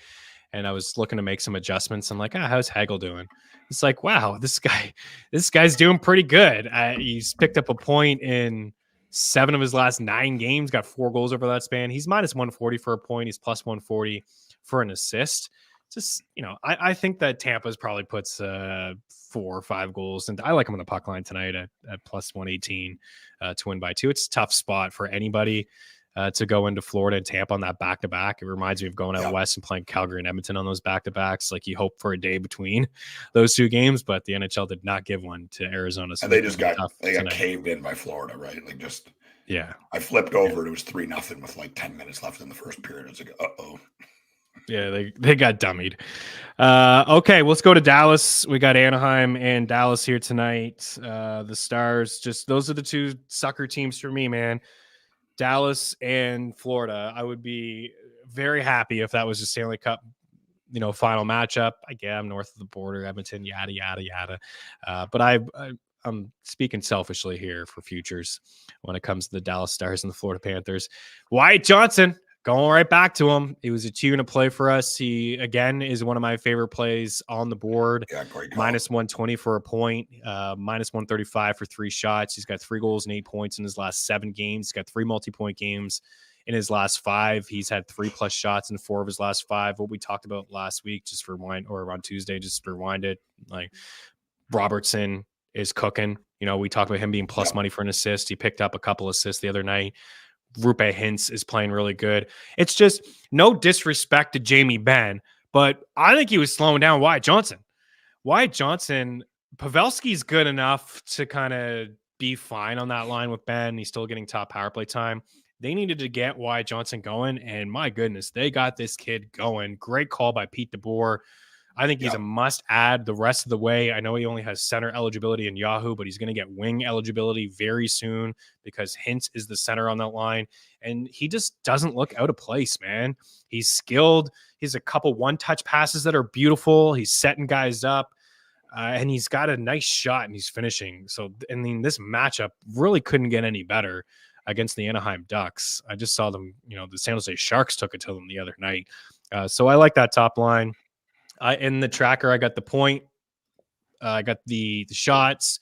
and I was looking to make some adjustments. I'm like, how's Hagel doing? It's like, wow, this guy's doing pretty good. He's picked up a point in 7 of his last 9 games, got 4 goals over that span. He's minus 140 for a point. He's plus 140 for an assist. Just, I think that Tampa's probably puts 4 or 5 goals, and I like him on the puck line tonight at plus 118 to win by 2. It's a tough spot for anybody to go into Florida and Tampa on that back-to-back. It reminds me of going out west and playing Calgary and Edmonton on those back-to-backs. Like, you hope for a day between those 2 games, but the NHL did not give one to Arizona. So and they got caved in by Florida, right? Like, just I flipped over and it was 3-0 with like 10 minutes left in the first period. It's like, uh-oh. Yeah, they got dummied. Okay, let's go to Dallas. We got Anaheim and Dallas here tonight. The Stars, just those are the 2 sucker teams for me, man. Dallas and Florida. I would be very happy if that was a Stanley Cup, final matchup. I get I'm north of the border, Edmonton, yada yada yada. But I'm speaking selfishly here for futures when it comes to the Dallas Stars and the Florida Panthers. Wyatt Johnson. Going right back to him. He was a 2 and a play for us. He, again, is one of my favorite plays on the board. Yeah, great call. Minus 120 for a point, minus 135 for 3 shots. He's got 3 goals and 8 points in his last 7 games. He's got 3 multi-point games in his last 5. He's had 3+ shots in 4 of his last 5. What we talked about last week, just rewind, or on Tuesday, just rewind it. Like, Robertson is cooking. We talked about him being plus money for an assist. He picked up a couple assists the other night. Rupe Hintz is playing really good. It's just no disrespect to Jamie Benn, but I think he was slowing down Wyatt Johnson. Pavelski's good enough to kind of be fine on that line with Ben. He's still getting top power play time. They needed to get Wyatt Johnson going, and my goodness, they got this kid going. Great call by Pete DeBoer. I think he's a must-add the rest of the way. I know he only has center eligibility in Yahoo, but he's going to get wing eligibility very soon because Hintz is the center on that line, and he just doesn't look out of place, man. He's skilled. He has a couple one-touch passes that are beautiful. He's setting guys up, and he's got a nice shot, and he's finishing. So, this matchup really couldn't get any better against the Anaheim Ducks. I just saw them, the San Jose Sharks took it to them the other night. So I like that top line. In the tracker, I got the point. I got the shots,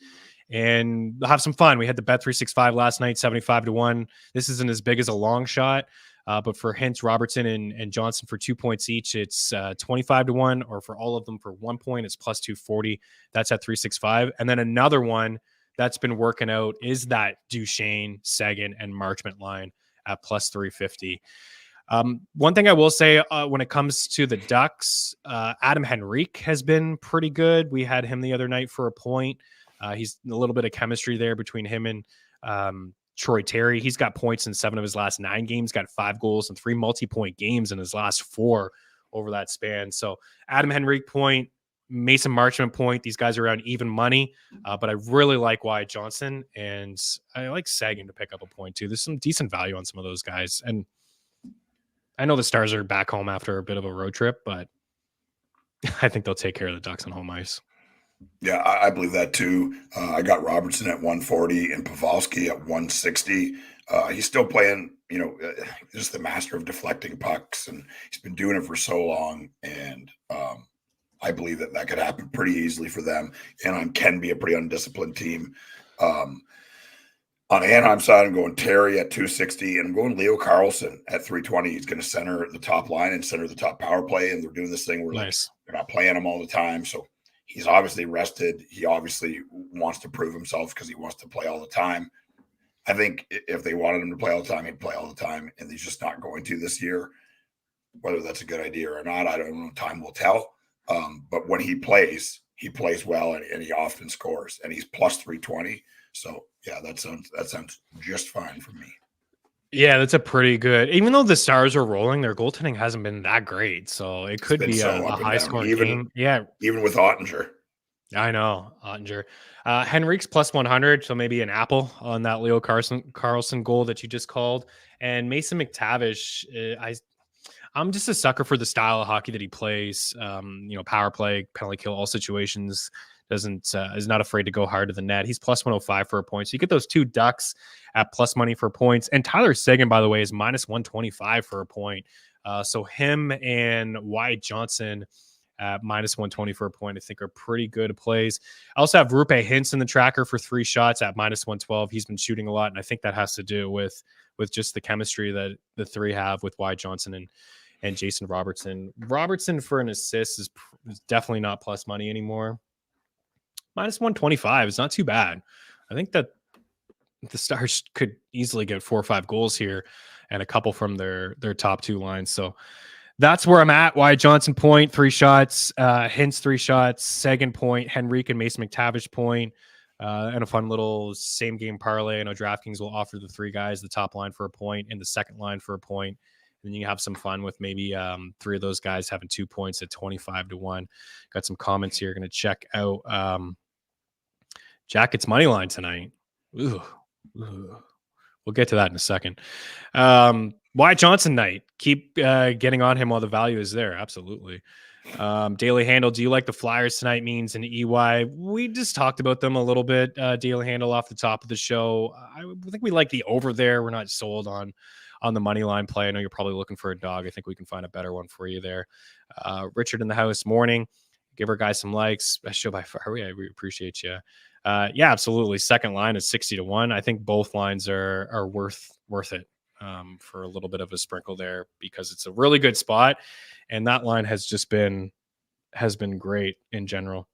and we'll have some fun. We had the Bet365 last night, 75-1. This isn't as big as a long shot, but for Hintz, Robertson, and Johnson for 2 points each, it's 25-1, or for all of them for 1 point, it's plus 240. That's at 365. And then another one that's been working out is that Duchesne, Sagan, and Marchment line at plus 350. One thing I will say when it comes to the Ducks, Adam Henrique has been pretty good. We had him the other night for a point. He's a little bit of chemistry there between him and Troy Terry. He's got points in 7 of his last 9 games, got 5 goals and 3 multi-point games in his last 4 over that span. So Adam Henrique point, Mason Marchment point. These guys are around even money, but I really like Wyatt Johnson, and I like Sagan to pick up a point too. There's some decent value on some of those guys, and I know the Stars are back home after a bit of a road trip, but I think they'll take care of the Ducks on home ice. Yeah, I believe that too. I got Robertson at 140 and Pavelski at 160. He's still playing, just the master of deflecting pucks, and he's been doing it for so long. And I believe that could happen pretty easily for them. Anaheim can be a pretty undisciplined team. On the Anaheim side, I'm going Terry at 260, and I'm going Leo Carlson at 320. He's going to center the top line and center the top power play, and they're doing this thing where Nice. they're not playing him all the time. So he's obviously rested. He obviously wants to prove himself because he wants to play all the time. I think if they wanted him to play all the time, he'd play all the time, and he's just not going to this year. Whether that's a good idea or not, I don't know. Time will tell. But when he plays well, and he often scores, and he's plus 320. So yeah, that sounds just fine for me. Yeah, that's a pretty good. Even though the Stars are rolling, their goaltending hasn't been that great, so it could be a high scoring game. Yeah, even with Ottinger. I know Ottinger. Henrique's plus 100, so maybe an apple on that Leo Carlson goal that you just called. And Mason McTavish, I'm just a sucker for the style of hockey that he plays. Power play, penalty kill, all situations. Is not afraid to go hard to the net. He's plus 105 for a point. So you get those two Ducks at plus money for points. And Tyler Seguin, by the way, is minus 125 for a point. So him and Wyatt Johnson at minus 120 for a point, I think, are pretty good plays. I also have Rupe Hintz in the tracker for 3 shots at minus 112. He's been shooting a lot, and I think that has to do with just the chemistry that the three have with Wyatt Johnson and Jason Robertson. Robertson for an assist is definitely not plus money anymore. Minus 125 is not too bad. I think that the Stars could easily get 4 or 5 goals here and a couple from their top 2 lines. So that's where I'm at. Wyatt Johnson point, 3 shots. Hintz 3 shots. Seguin point. Henrique and Mason McTavish point. And a fun little same game parlay. I know DraftKings will offer the 3 guys the top line for a point and the second line for a point. And then you have some fun with maybe 3 of those guys having 2 points at 25-1. Got some comments here. Going to check out Jackets money line tonight. Ooh. We'll get to that in a second. Wyatt Johnson night. Keep getting on him while the value is there. Absolutely. Daily Handle. Do you like the Flyers tonight? Means an EY. We just talked about them a little bit. Daily Handle off the top of the show. I think we like the over there. We're not sold on the money line play. I know you're probably looking for a dog. I think we can find a better one for you there. Richard in the house. Morning. Give our guys some likes. Best show by far. I really appreciate you. Yeah, absolutely. Second line is 60-1. I think both lines are worth it for a little bit of a sprinkle there because it's a really good spot, and that line has been great in general.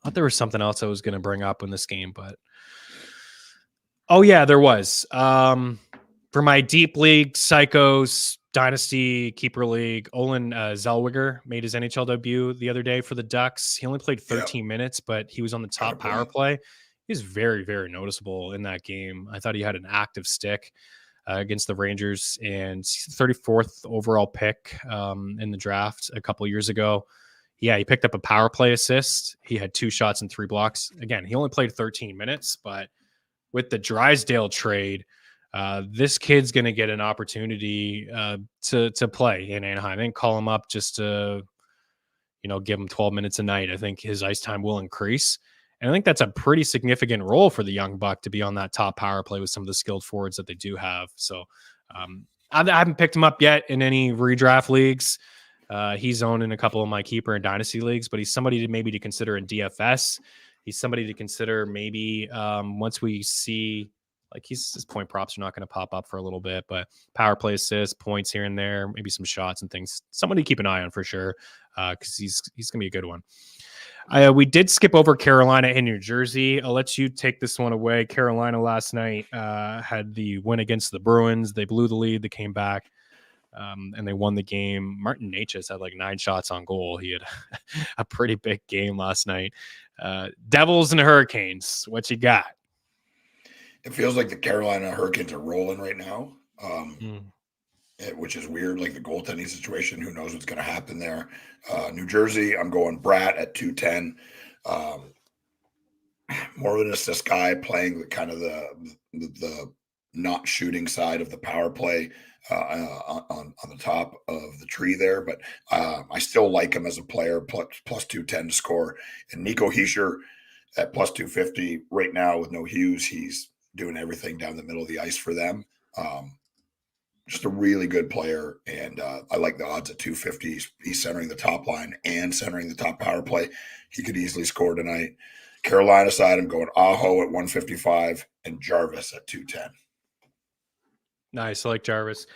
I thought there was something else I was going to bring up in this game, but there was. For my deep league psychos dynasty keeper league, Olin Zellweger made his NHL debut the other day for the Ducks. He only played 13 minutes, but he was on the top power play. He was very, very noticeable in that game. I thought he had an active stick against the Rangers, and 34th overall pick in the draft a couple years ago. Yeah, he picked up a power play assist. He had 2 shots and 3 blocks. Again, he only played 13 minutes, but with the Drysdale trade, this kid's going to get an opportunity to play in Anaheim. I didn't call him up just to, give him 12 minutes a night. I think his ice time will increase. And I think that's a pretty significant role for the young buck to be on that top power play with some of the skilled forwards that they do have. So I haven't picked him up yet in any redraft leagues. He's owned in a couple of my keeper and dynasty leagues, but he's somebody to consider in DFS. He's somebody to consider maybe once we see, like, his point props are not going to pop up for a little bit, but power play assists, points here and there, maybe some shots and things. Somebody to keep an eye on for sure, because he's going to be a good one. We did skip over Carolina and New Jersey. I'll let you take this one away. Carolina last night had the win against the Bruins. They blew the lead. They came back, and they won the game. Martin Necas had like 9 shots on goal. He had a pretty big game last night. Devils and Hurricanes, what you got? It feels like the Carolina Hurricanes are rolling right now, which is weird, like the goaltending situation. Who knows what's going to happen there? New Jersey, I'm going Bratt at 210. More of an assist guy, playing the kind of the not shooting side of the power play on the top of the tree there. But I still like him as a player, plus 210 to score. And Nico Hischier at plus 250 right now with no Hughes. He's doing everything down the middle of the ice for them. Just a really good player, and I like the odds at 250. He's centering the top line and centering the top power play. He could easily score tonight. Carolina side, I'm going Aho at 155 and Jarvis at 210. Nice. I like Jarvis.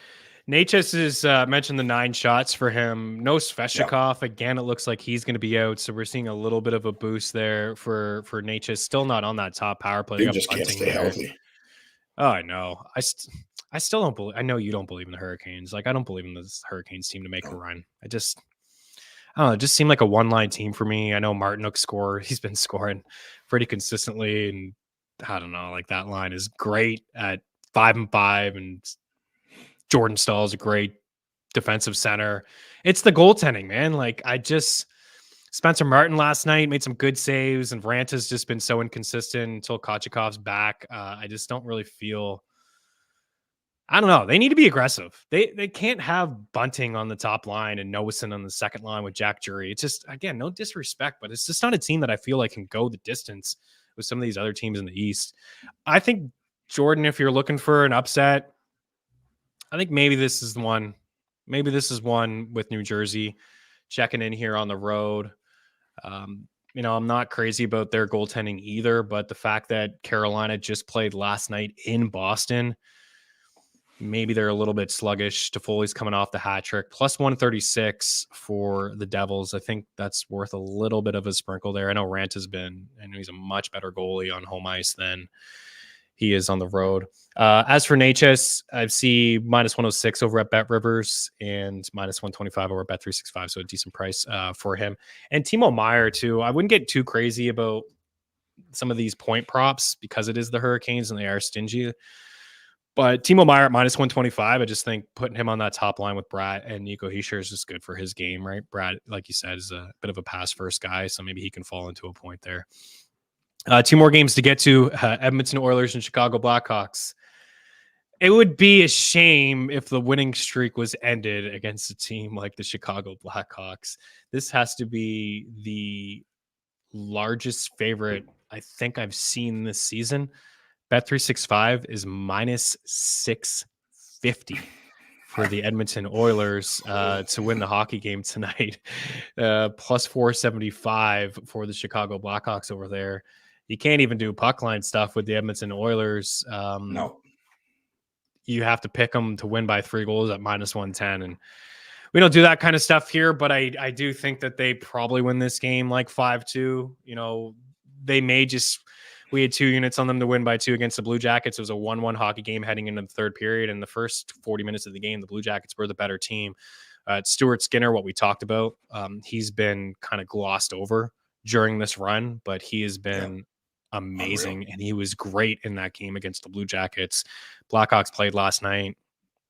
Natchez is mentioned the 9 shots for him. No Sveshnikov. Yep. Again, it looks like he's going to be out. So we're seeing a little bit of a boost there for Natchez. Still not on that top power play. He just can't stay healthy. Oh, I know. I still don't believe. I know you don't believe in the Hurricanes. Like, I don't believe in this Hurricanes team to make a run. I don't know. It just seemed like a one-line team for me. I know Martinook scored. He's been scoring pretty consistently. And I don't know, like that line is great at 5-5. And Jordan Stahl is a great defensive center. It's the goaltending, man. Like Spencer Martin last night made some good saves, and Ranta's just been so inconsistent until Kochekov's back. I just don't really feel. I don't know. They need to be aggressive. They can't have Bunting on the top line and Noesen on the second line with Jack Jury. It's just, again, no disrespect, but it's just not a team that I feel like can go the distance with some of these other teams in the East. I think, Jordan, if you're looking for an upset, I think maybe this is one. Maybe this is one with New Jersey checking in here on the road. I'm not crazy about their goaltending either, but the fact that Carolina just played last night in Boston, maybe they're a little bit sluggish. Toffoli's coming off the hat trick. Plus 136 for the Devils. I think that's worth a little bit of a sprinkle there. I know Rant has been, and he's a much better goalie on home ice than he is on the road. As for Natchez, I see minus 106 over at Bet Rivers and minus 125 over at Bet 365. So a decent price for him. And Timo Meier too. I wouldn't get too crazy about some of these point props because it is the Hurricanes and they are stingy. But Timo Meier at minus 125, I just think putting him on that top line with Brad and Nico Hischier is just good for his game, right? Brad, like you said, is a bit of a pass first guy, so maybe he can fall into a point there. 2 more games to get to, Edmonton Oilers and Chicago Blackhawks. It would be a shame if the winning streak was ended against a team like the Chicago Blackhawks. This has to be the largest favorite I think I've seen this season. Bet365 is minus 650 for the Edmonton Oilers to win the hockey game tonight. Plus 475 for the Chicago Blackhawks over there. You can't even do puck line stuff with the Edmonton Oilers. No. You have to pick them to win by 3 goals at minus 110. And we don't do that kind of stuff here, but I do think that they probably win this game like 5-2. They may just... We had 2 units on them to win by 2 against the Blue Jackets. It was a 1-1 hockey game heading into the third period. In the first 40 minutes of the game, the Blue Jackets were the better team. Stuart Skinner, what we talked about, he's been kind of glossed over during this run, but he has been amazing, and he was great in that game against the Blue Jackets. Blackhawks played last night.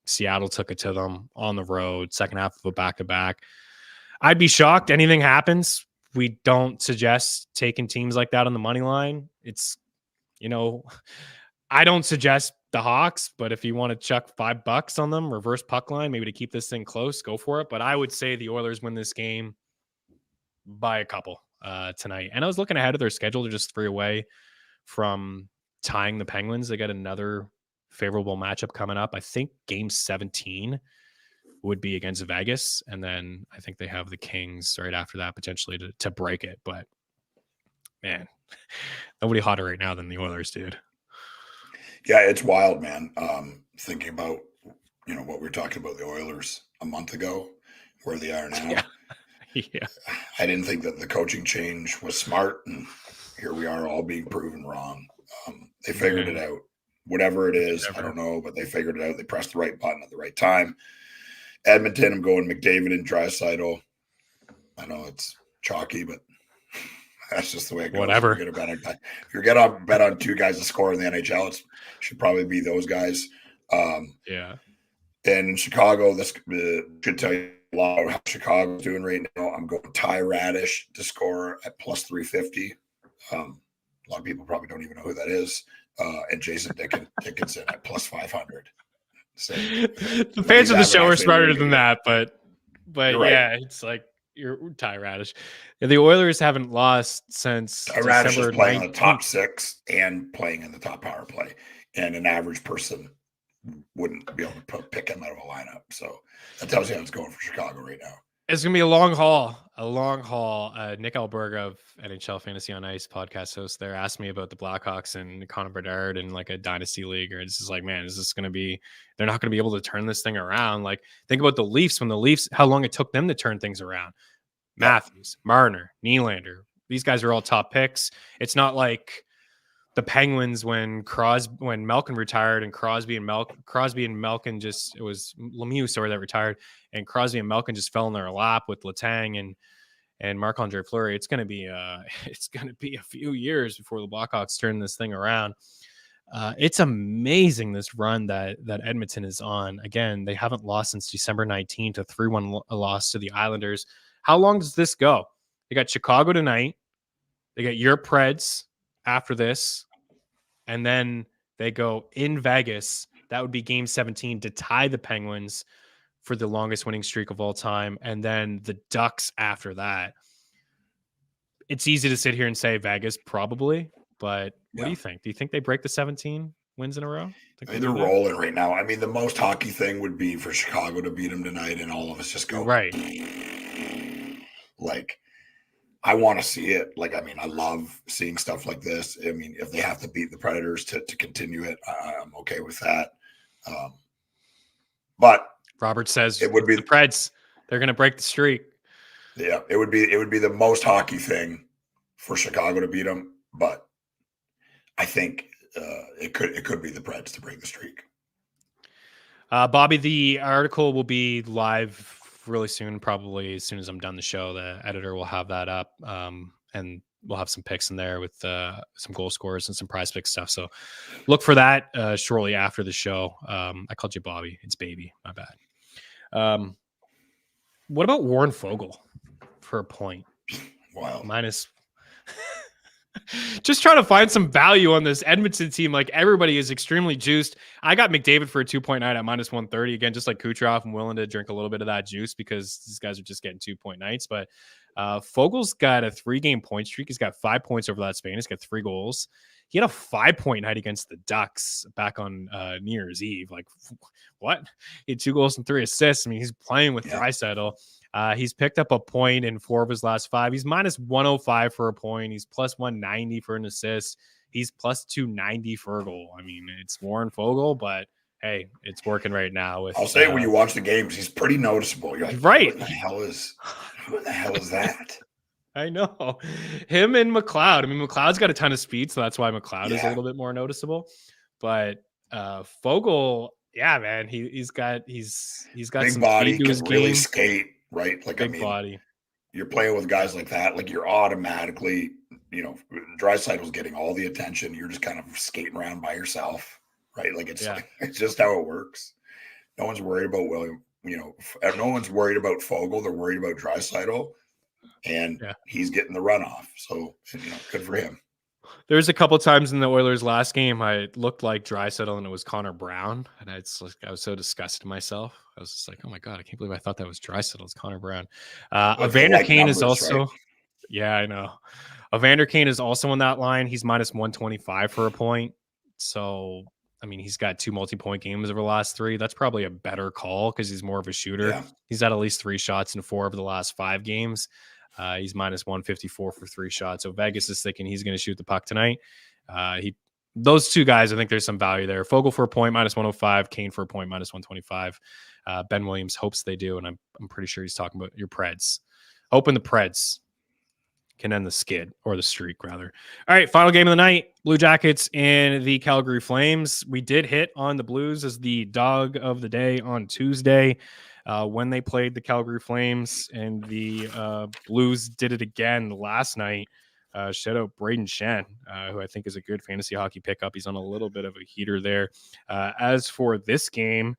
Seattle took it to them on the road, second half of a back-to-back. I'd be shocked. Anything happens. We don't suggest taking teams like that on the money line. It's, I don't suggest the Hawks, but if you want to chuck $5 on them, reverse puck line, maybe to keep this thing close, go for it. But I would say the Oilers win this game by a couple tonight. And I was looking ahead of their schedule. They're just 3 away from tying the Penguins. They got another favorable matchup coming up. I think game 17 would be against Vegas, and then I think they have the Kings right after that potentially to break it. But man, nobody hotter right now than the Oilers, dude. Yeah, it's wild, man. Thinking about what we were talking about the Oilers a month ago, where they are now. Yeah. I didn't think that the coaching change was smart, and here we are all being proven wrong. They figured it out. Whatever it is, I don't know, but they figured it out. They pressed the right button at the right time. Edmonton, I'm going McDavid and Draisaitl. I know it's chalky, but that's just the way it goes. Whatever. If you're going to bet on 2 guys to score in the NHL, it should probably be those guys. Yeah. And in Chicago, this should tell you a lot about how Chicago's doing right now. I'm going Ty Radish to score at plus 350. A lot of people probably don't even know who that is. And Jason Dickinson at plus 500. So, the fans of the show are smarter than that, but right. Yeah, it's like you're Ty Radish. The Oilers haven't lost since Ty Radish is playing 19th. on the top 6 and playing in the top power play. and an average person wouldn't be able to pick him out of a lineup. So that tells you how it's going for Chicago right now. It's going to be a long haul. Nick Alberga of NHL Fantasy on Ice podcast host there asked me about the Blackhawks and Connor Bedard in like a dynasty league. Or it's just like, man, is this going to be, they're not going to be able to turn this thing around. Like, think about the Leafs, how long it took them to turn things around. Matthews, Marner, Nylander, these guys are all top picks. It's not like the Penguins when Malkin retired and Crosby and Malkin just, it was Lemieux, that retired, and Crosby and Malkin just fell in their lap with Letang and Marc-Andre Fleury. It's going to be a few years before the Blackhawks turn this thing around. It's amazing this run that Edmonton is on. Again, they haven't lost since December 19th, a 3-1 loss to the Islanders. How long does this go? They got Chicago tonight. They got your Preds after this. And then they go in Vegas. That would be game 17 to tie the Penguins for the longest winning streak of all time. And then the Ducks after that. It's easy to sit here and say Vegas probably, but what do you think? Do you think they break the 17 wins in a row? They're rolling right now. I mean, the most hockey thing would be for Chicago to beat them tonight and all of us just go. Right. Like, I want to see it. Like, I mean, I love seeing stuff like this. I mean, if they have to beat the Predators to continue it, I'm okay with that. But Robert says it would be the Preds. They're going to break the streak. Yeah, it would be the most hockey thing for Chicago to beat them. But I think it could be the Preds to break the streak. Bobby, the article will be live really soon, probably as soon as I'm done the show. The editor will have that up, and we'll have some picks in there with some goal scorers and some prize pick stuff. So look for that shortly after the show. I called you Bobby. It's baby. My bad. What about Warren Fogle for a point? Wow. Minus. Just trying to find some value on this Edmonton team. Like, everybody is extremely juiced. I got McDavid for a 2.9 at minus 130. Again, just like Kucherov, I'm willing to drink a little bit of that juice because these guys are just getting 2-point nights. But Fogel's got a 3-game point streak. He's got 5 points over that span. He's got 3 goals. He had a 5-point night against the Ducks back on New Year's Eve. Like, what? He had 2 goals and 3 assists. I mean, he's playing with Draisaitl. He's picked up a point in 4 of his last 5. He's minus 105 for a point. He's plus 190 for an assist. He's plus 290 for a goal. I mean, it's Warren Fogle, but hey, it's working right now. I'll say when you watch the games, he's pretty noticeable. You're like, right? Who the hell is that? I know him and McLeod. I mean, McLeod's got a ton of speed, so that's why McLeod is a little bit more noticeable. But Fogle, yeah, man, he's got big some body, speed to his can really game. skate. Right, like, Big I mean, body. You're playing with guys like that, like you're automatically, Draisaitl's getting all the attention. You're just kind of skating around by yourself, right? Like it's just how it works. No one's worried about William. No one's worried about Fogle. They're worried about Draisaitl, and he's getting the runoff. So good for him. There's a couple times in the Oilers' last game I looked like Draisaitl and it was Connor Brown, and I was so disgusted myself. I was just like, oh my god, I can't believe I thought that was Draisaitl. It's Connor Brown. Evander Kane is also, right? Yeah, I know. Evander Kane is also on that line. He's minus 125 for a point. So I mean, he's got 2 multi-point games over the last 3. That's probably a better call because he's more of a shooter. Yeah. He's had at least 3 shots in 4 of the last 5 games. He's minus 154 for 3 shots. So Vegas is thinking he's going to shoot the puck tonight. Those 2 guys, I think there's some value there. Fogle for a point, minus 105. Kane for a point, minus 125. Ben Williams hopes they do, and I'm pretty sure he's talking about your Preds. Hoping the Preds can end the skid, or the streak, rather. All right, final game of the night. Blue Jackets and the Calgary Flames. We did hit on the Blues as the dog of the day on Tuesday. When they played the Calgary Flames, and the Blues did it again last night. Shout out Braden Shen, who I think is a good fantasy hockey pickup. He's on a little bit of a heater there. As for this game,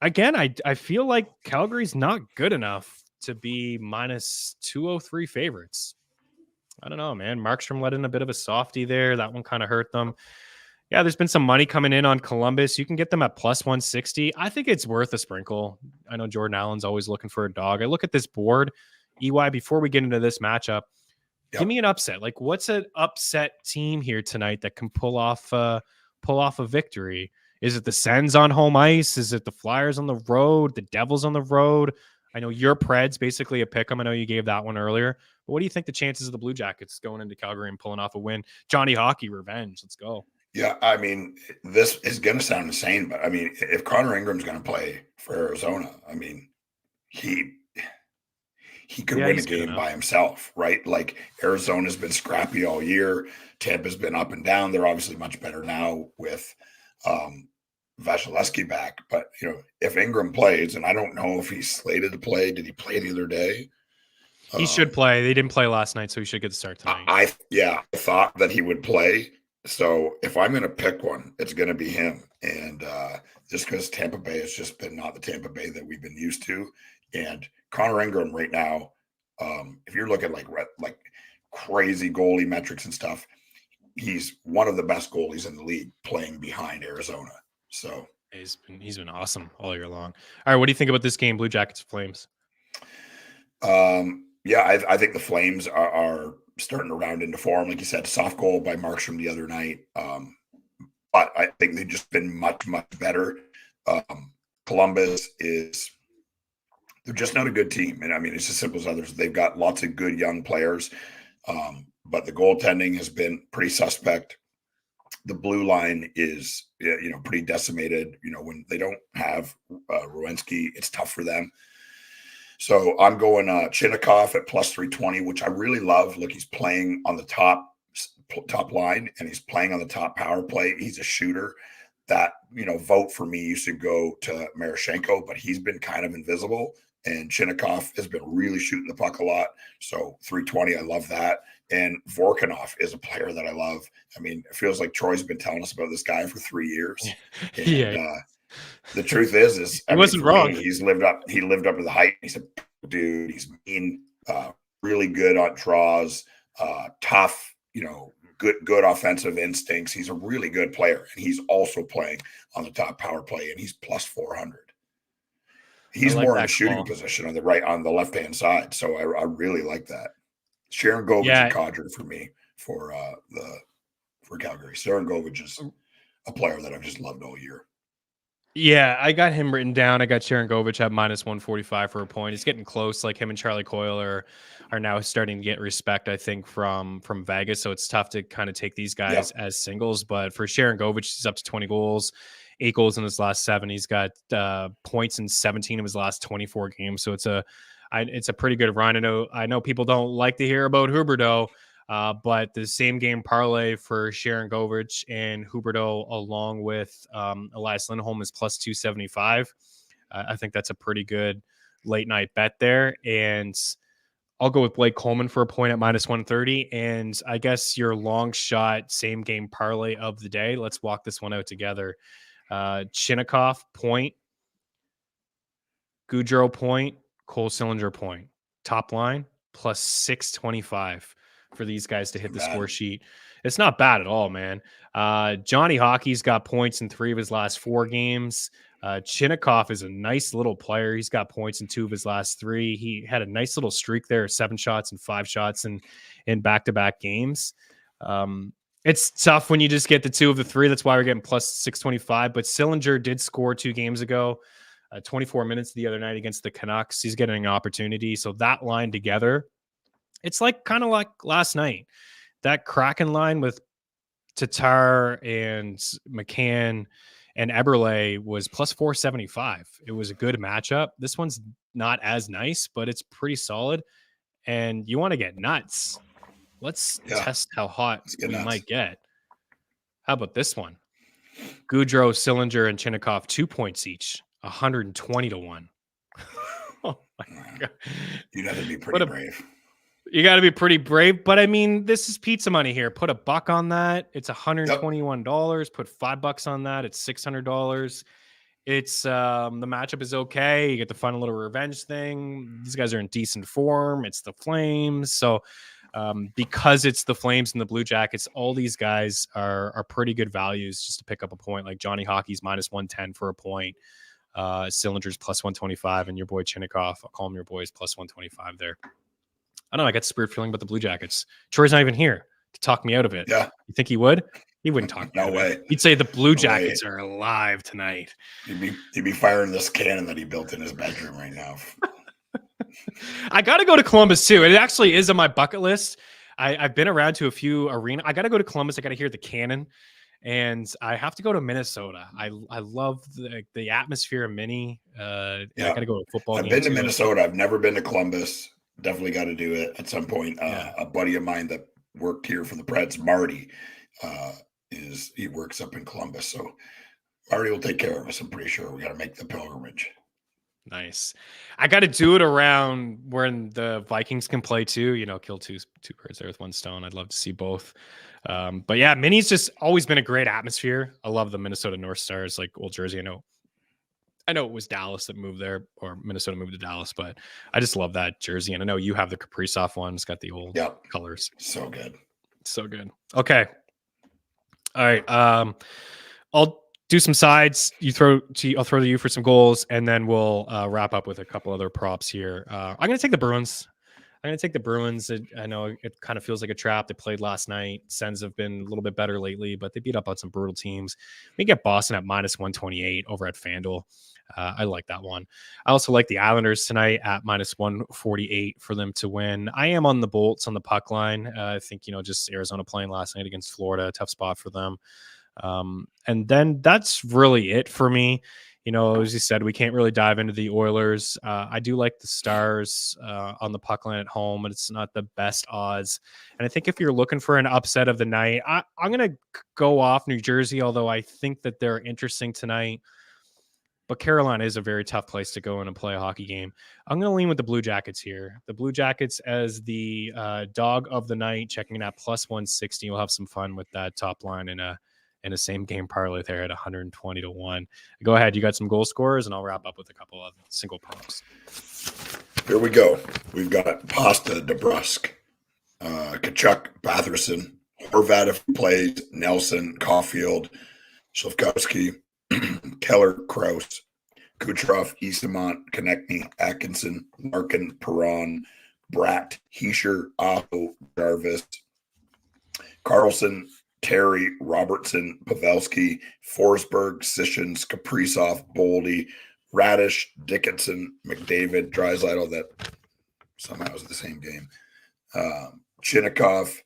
again, I feel like Calgary's not good enough to be minus 203 favorites. I don't know, man. Markstrom let in a bit of a softie there. That one kind of hurt them. Yeah, there's been some money coming in on Columbus. You can get them at plus 160. I think it's worth a sprinkle. I know Jordan Allen's always looking for a dog. I look at this board, EY, before we get into this matchup. Give me an upset. Like, what's an upset team here tonight that can pull off pull off a victory? Is it the Sens on home ice? Is it the Flyers on the road? The Devils on the road? I know your Preds basically a pick 'em. I know you gave that one earlier. But what do you think the chances of the Blue Jackets going into Calgary and pulling off a win? Johnny Hockey revenge. Let's go. Yeah, I mean, this is going to sound insane, but I mean, if Connor Ingram's going to play for Arizona, I mean, he could win a game by himself, right? Like Arizona's been scrappy all year. Tampa's been up and down. They're obviously much better now with Vasilevsky back. But, you know, if Ingram plays, and I don't know if he's slated to play. Did he play the other day? He should play. They didn't play last night, so he should get the start tonight. I thought that he would play. So if I'm going to pick one, it's going to be him. And just because Tampa Bay has just been not the Tampa Bay that we've been used to. And Connor Ingram right now, if you're looking like crazy goalie metrics and stuff, he's one of the best goalies in the league playing behind Arizona. So he's been awesome all year long. All right, what do you think about this game, Blue Jackets Flames? Yeah, I think the Flames are starting to round into form. Like you said, soft goal by Markstrom the other night. But I think they've just been much, much better. Columbus they're just not a good team. And I mean, it's as simple as others. They've got lots of good young players. But the goaltending has been pretty suspect. The blue line is, you know, pretty decimated. You know, when they don't have Rowensky, it's tough for them. So I'm going Chinnikov at plus 320, which I really love. Look, he's playing on the top line, and he's playing on the top power play. He's a shooter. That, you know, vote for me used to go to Marashenko, but he's been kind of invisible. And Chinnikov has been really shooting the puck a lot. So 320, I love that. And Vorkunov is a player that I love. I mean, it feels like Troy's been telling us about this guy for 3 years. And the truth is he wasn't wrong. He lived up to the hype. He's a dude. He's mean, really good on draws, tough, you know, good offensive instincts. He's a really good player. And he's also playing on the top power play, and he's plus 400. He's more in a shooting position on the left-hand side. So I really like that. Sharon Govich and Kadri for me for Calgary. Sharon Govich is a player that I've just loved all year. Yeah, I got him written down. I got Sharon Govich at minus 145 for a point. He's getting close. Like him and Charlie Coyle are now starting to get respect, I think, from Vegas. So it's tough to kind of take these guys as singles. But for Sharon Govich, he's up to 20 goals, 8 goals in his last 7. He's got points in 17 of his last 24 games. So it's a pretty good run. I know people don't like to hear about Huberdeau, but the same game parlay for Sharon Govich and Huberdeau along with Elias Lindholm is plus 275. I think that's a pretty good late night bet there. And I'll go with Blake Coleman for a point at minus 130. And I guess your long shot same game parlay of the day. Let's walk this one out together. Chinnikov point, Goudreau point, Cole Sillinger point. Top line plus 625 for these guys to hit the score sheet. It's not bad at all, man. Johnny Hockey's got points in 3 of his last 4 games. Chinnikov is a nice little player. He's got points in 2 of his last 3. He had a nice little streak there, 7 shots and 5 shots in back-to-back games. It's tough when you just get the 2 of the 3. That's why we're getting plus 625. But Sillinger did score 2 games ago, 24 minutes the other night against the Canucks. He's getting an opportunity. So that line together, it's like kind of like last night. That Kraken line with Tatar and McCann and Eberle was plus 475. It was a good matchup. This one's not as nice, but it's pretty solid. And you want to get nuts. Let's test how hot we might get. How about this one? Goudreau, Sillinger, and Chinnikov, 2 points each, 120 to 1. Oh my God. You'd have to be pretty brave. You got to be pretty brave, but I mean, this is pizza money here. Put $1 on that. It's $121. Put $5 on that. It's $600. It's the matchup is okay. You get the fun little revenge thing. These guys are in decent form. It's the Flames. So because it's the Flames and the Blue Jackets, all these guys are pretty good values just to pick up a point. Like Johnny Hockey's minus 110 for a point. Sillinger's plus 125, and your boy Chinnikov, I'll call him your boy, is plus 125 there. I don't know. I got this weird feeling about the Blue Jackets. Troy's not even here to talk me out of it. Yeah. You think he would? He wouldn't talk No about way. it. He'd say the Blue No Jackets way. are alive tonight. He'd be firing this cannon that he built in his bedroom right now. I got to go to Columbus too. It actually is on my bucket list. I've been around to a few arena. I got to go to Columbus. I got to hear the cannon, and I have to go to Minnesota. I love the atmosphere of Mini. I got to go to a football game. I've been to Minnesota. I've never been to Columbus. Definitely got to do it at some point. A buddy of mine that worked here for the Preds, Marty, he works up in Columbus. So Marty will take care of us. I'm pretty sure we got to make the pilgrimage. Nice. I got to do it around when the Vikings can play too. You know, kill two birds there with one stone. I'd love to see both. But yeah, Mini's just always been a great atmosphere. I love the Minnesota North Stars, like old jersey. I know it was Dallas that moved there, or Minnesota moved to Dallas, but I just love that jersey. And I know you have the Kaprizov one. It's got the old colors. So good. So good. Okay. All right. I'll do some sides. I'll throw to you for some goals, and then we'll wrap up with a couple other props here. I'm going to take the Bruins. I know it kind of feels like a trap. They played last night. Sens have been a little bit better lately, but they beat up on some brutal teams. We get Boston at -128 over at FanDuel. I like that one. I also like the Islanders tonight at -148 for them to win. I am on the Bolts on the puck line. I think, just Arizona playing last night against Florida, tough spot for them. And then that's really it for me. As you said, we can't really dive into the Oilers. I do like the Stars on the puck line at home, but it's not the best odds. And I think if you're looking for an upset of the night, I'm going to go off New Jersey, although I think that they're interesting tonight. But Carolina is a very tough place to go in and play a hockey game. I'm going to lean with the Blue Jackets here. The Blue Jackets as the dog of the night, checking in at +160. We'll have some fun with that top line in a same game parlay there at 120-1. Go ahead. You got some goal scorers, and I'll wrap up with a couple of single props. Here we go. We've got Pasta, DeBrusque, Kachuk, Batherson, Horvat if he plays, Nelson, Caulfield, Slavkovsky, Keller, Krause, Kucherov, Eastamont, Konechny, Atkinson, Larkin, Perron, Bratt, Heischer, Aho, Jarvis, Carlson, Terry, Robertson, Pavelski, Forsberg, Sissons, Kaprizov, Boldy, Radish, Dickinson, McDavid, Draisaitl, that somehow is the same game, Chinnikov,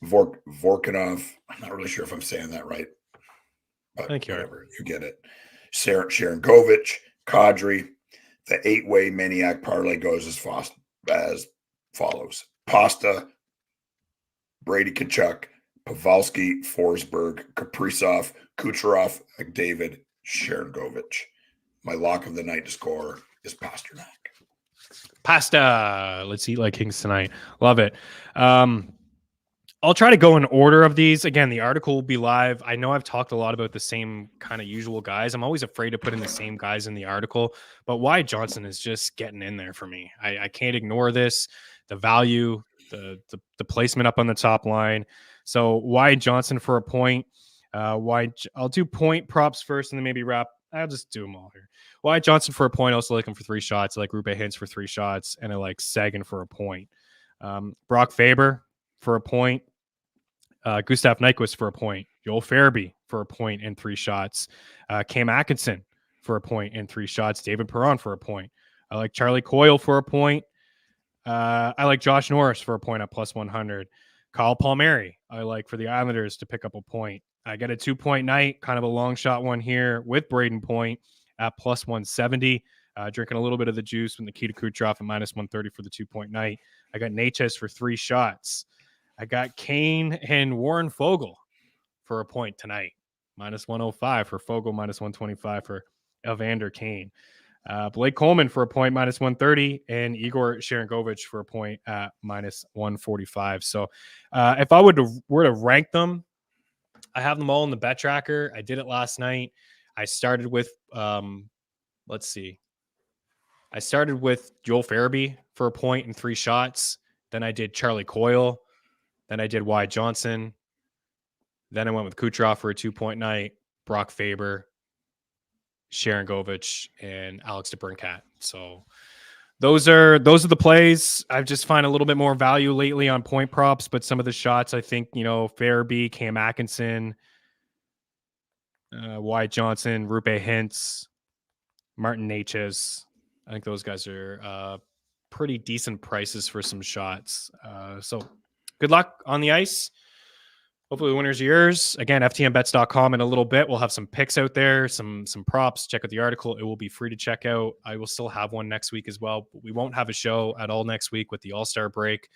Vorkanov. I'm not really sure if I'm saying that right, but whatever, you get it. Sharon Govich, Kadri. The 8-way Maniac parlay goes as follows: Pasta, Brady Kachuk, Pavelski, Forsberg, Kaprizov, Kucherov, McDavid, Sharon Govich. My lock of the night to score is Pasternak. Pasta. Let's eat like kings tonight. Love it. I'll try to go in order of these. Again, the article will be live. I know I've talked a lot about the same kind of usual guys. I'm always afraid to put in the same guys in the article, but Wyatt Johnson is just getting in there for me. I can't ignore this. The value, the placement up on the top line. So Wyatt Johnson for a point. I'll do point props first and then maybe wrap. I'll just do them all here. Wyatt Johnson for a point. I also like him for 3 shots. I like Rupe Hintz for 3 shots, and I like Sagan for a point. Brock Faber for a point. Gustav Nyquist for a point. Joel Farabee for a point and 3 shots. Cam Atkinson for a point and 3 shots. David Perron for a point. I like Charlie Coyle for a point. I like Josh Norris for a point at +100. Kyle Palmieri, I like for the Islanders to pick up a point. I got a 2-point night, kind of a long shot one here with Braden Point at +170. Drinking a little bit of the from Nikita Kucherov at -130 for the 2-point night. I got Natchez for 3 shots. I got Kane and Warren Fogle for a point tonight. -105 for Fogle, -125 for Evander Kane. Blake Coleman for a point, -130, and Igor Sharangovich for a point at -145. So if I were to rank them, I have them all in the bet tracker. I did it last night. I started with, let's see. I started with Joel Farabee for a point and 3 shots. Then I did Charlie Coyle. Then I did Wyatt Johnson. Then I went with Kucherov for a 2-point night, Brock Faber, Sharon Govich, and Alex DeBrincat. So those are the plays. I've just find a little bit more value lately on point props, but some of the shots, I think, Farabee, Cam Atkinson, Wyatt Johnson, Rupe Hintz, Martin Necas. I think those guys are pretty decent prices for some shots. So good luck on the ice. Hopefully the winners are yours. Again, ftnbets.com in a little bit. We'll have some picks out there, some props. Check out the article. It will be free to check out. I will still have one next week as well, but we won't have a show at all next week with the All-Star break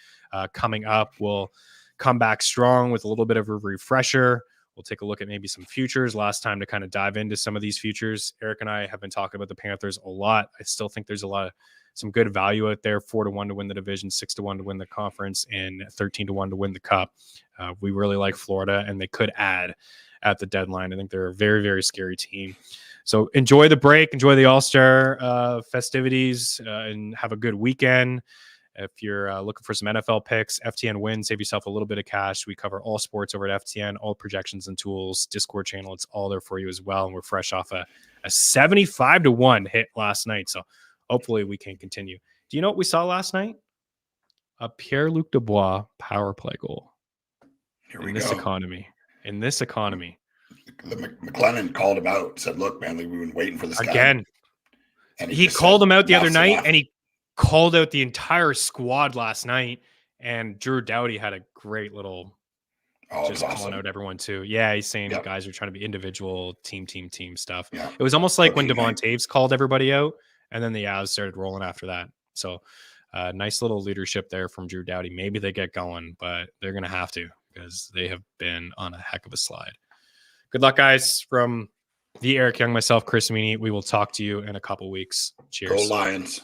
coming up. We'll come back strong with a little bit of a refresher. We'll take a look at maybe some futures. Last time to kind of dive into some of these futures. Eric and I have been talking about the Panthers a lot. I still think there's some good value out there. 4-1 to win the division, 6-1 to win the conference, and 13-1 to win the cup. We really like Florida, and they could add at the deadline. I think they're a very, very scary team. So enjoy the break, enjoy the All-Star festivities, and have a good weekend. If you're looking for some NFL picks, FTN win, save yourself a little bit of cash. We cover all sports over at FTN, all projections and tools, Discord channel. It's all there for you as well. And we're fresh off a 75-1 hit last night. So hopefully we can continue. Do you know what we saw last night? A Pierre-Luc Dubois power play goal. In this economy. McLennan called him out, said, look, man, we've been waiting for this guy. Again. And he called him out the other night, and he called out the entire squad last night. And Drew Doughty had a great little calling out everyone too. Yeah, he's saying guys are trying to be individual, team stuff. Yeah. It was almost like when Devon Taves called everybody out, and then the Avs started rolling after that. So nice little leadership there from Drew Doughty. Maybe they get going, but they're going to have to because they have been on a heck of a slide. Good luck, guys. From the Eric Young, myself, Chris Meaney. We will talk to you in a couple weeks. Cheers. Go Lions.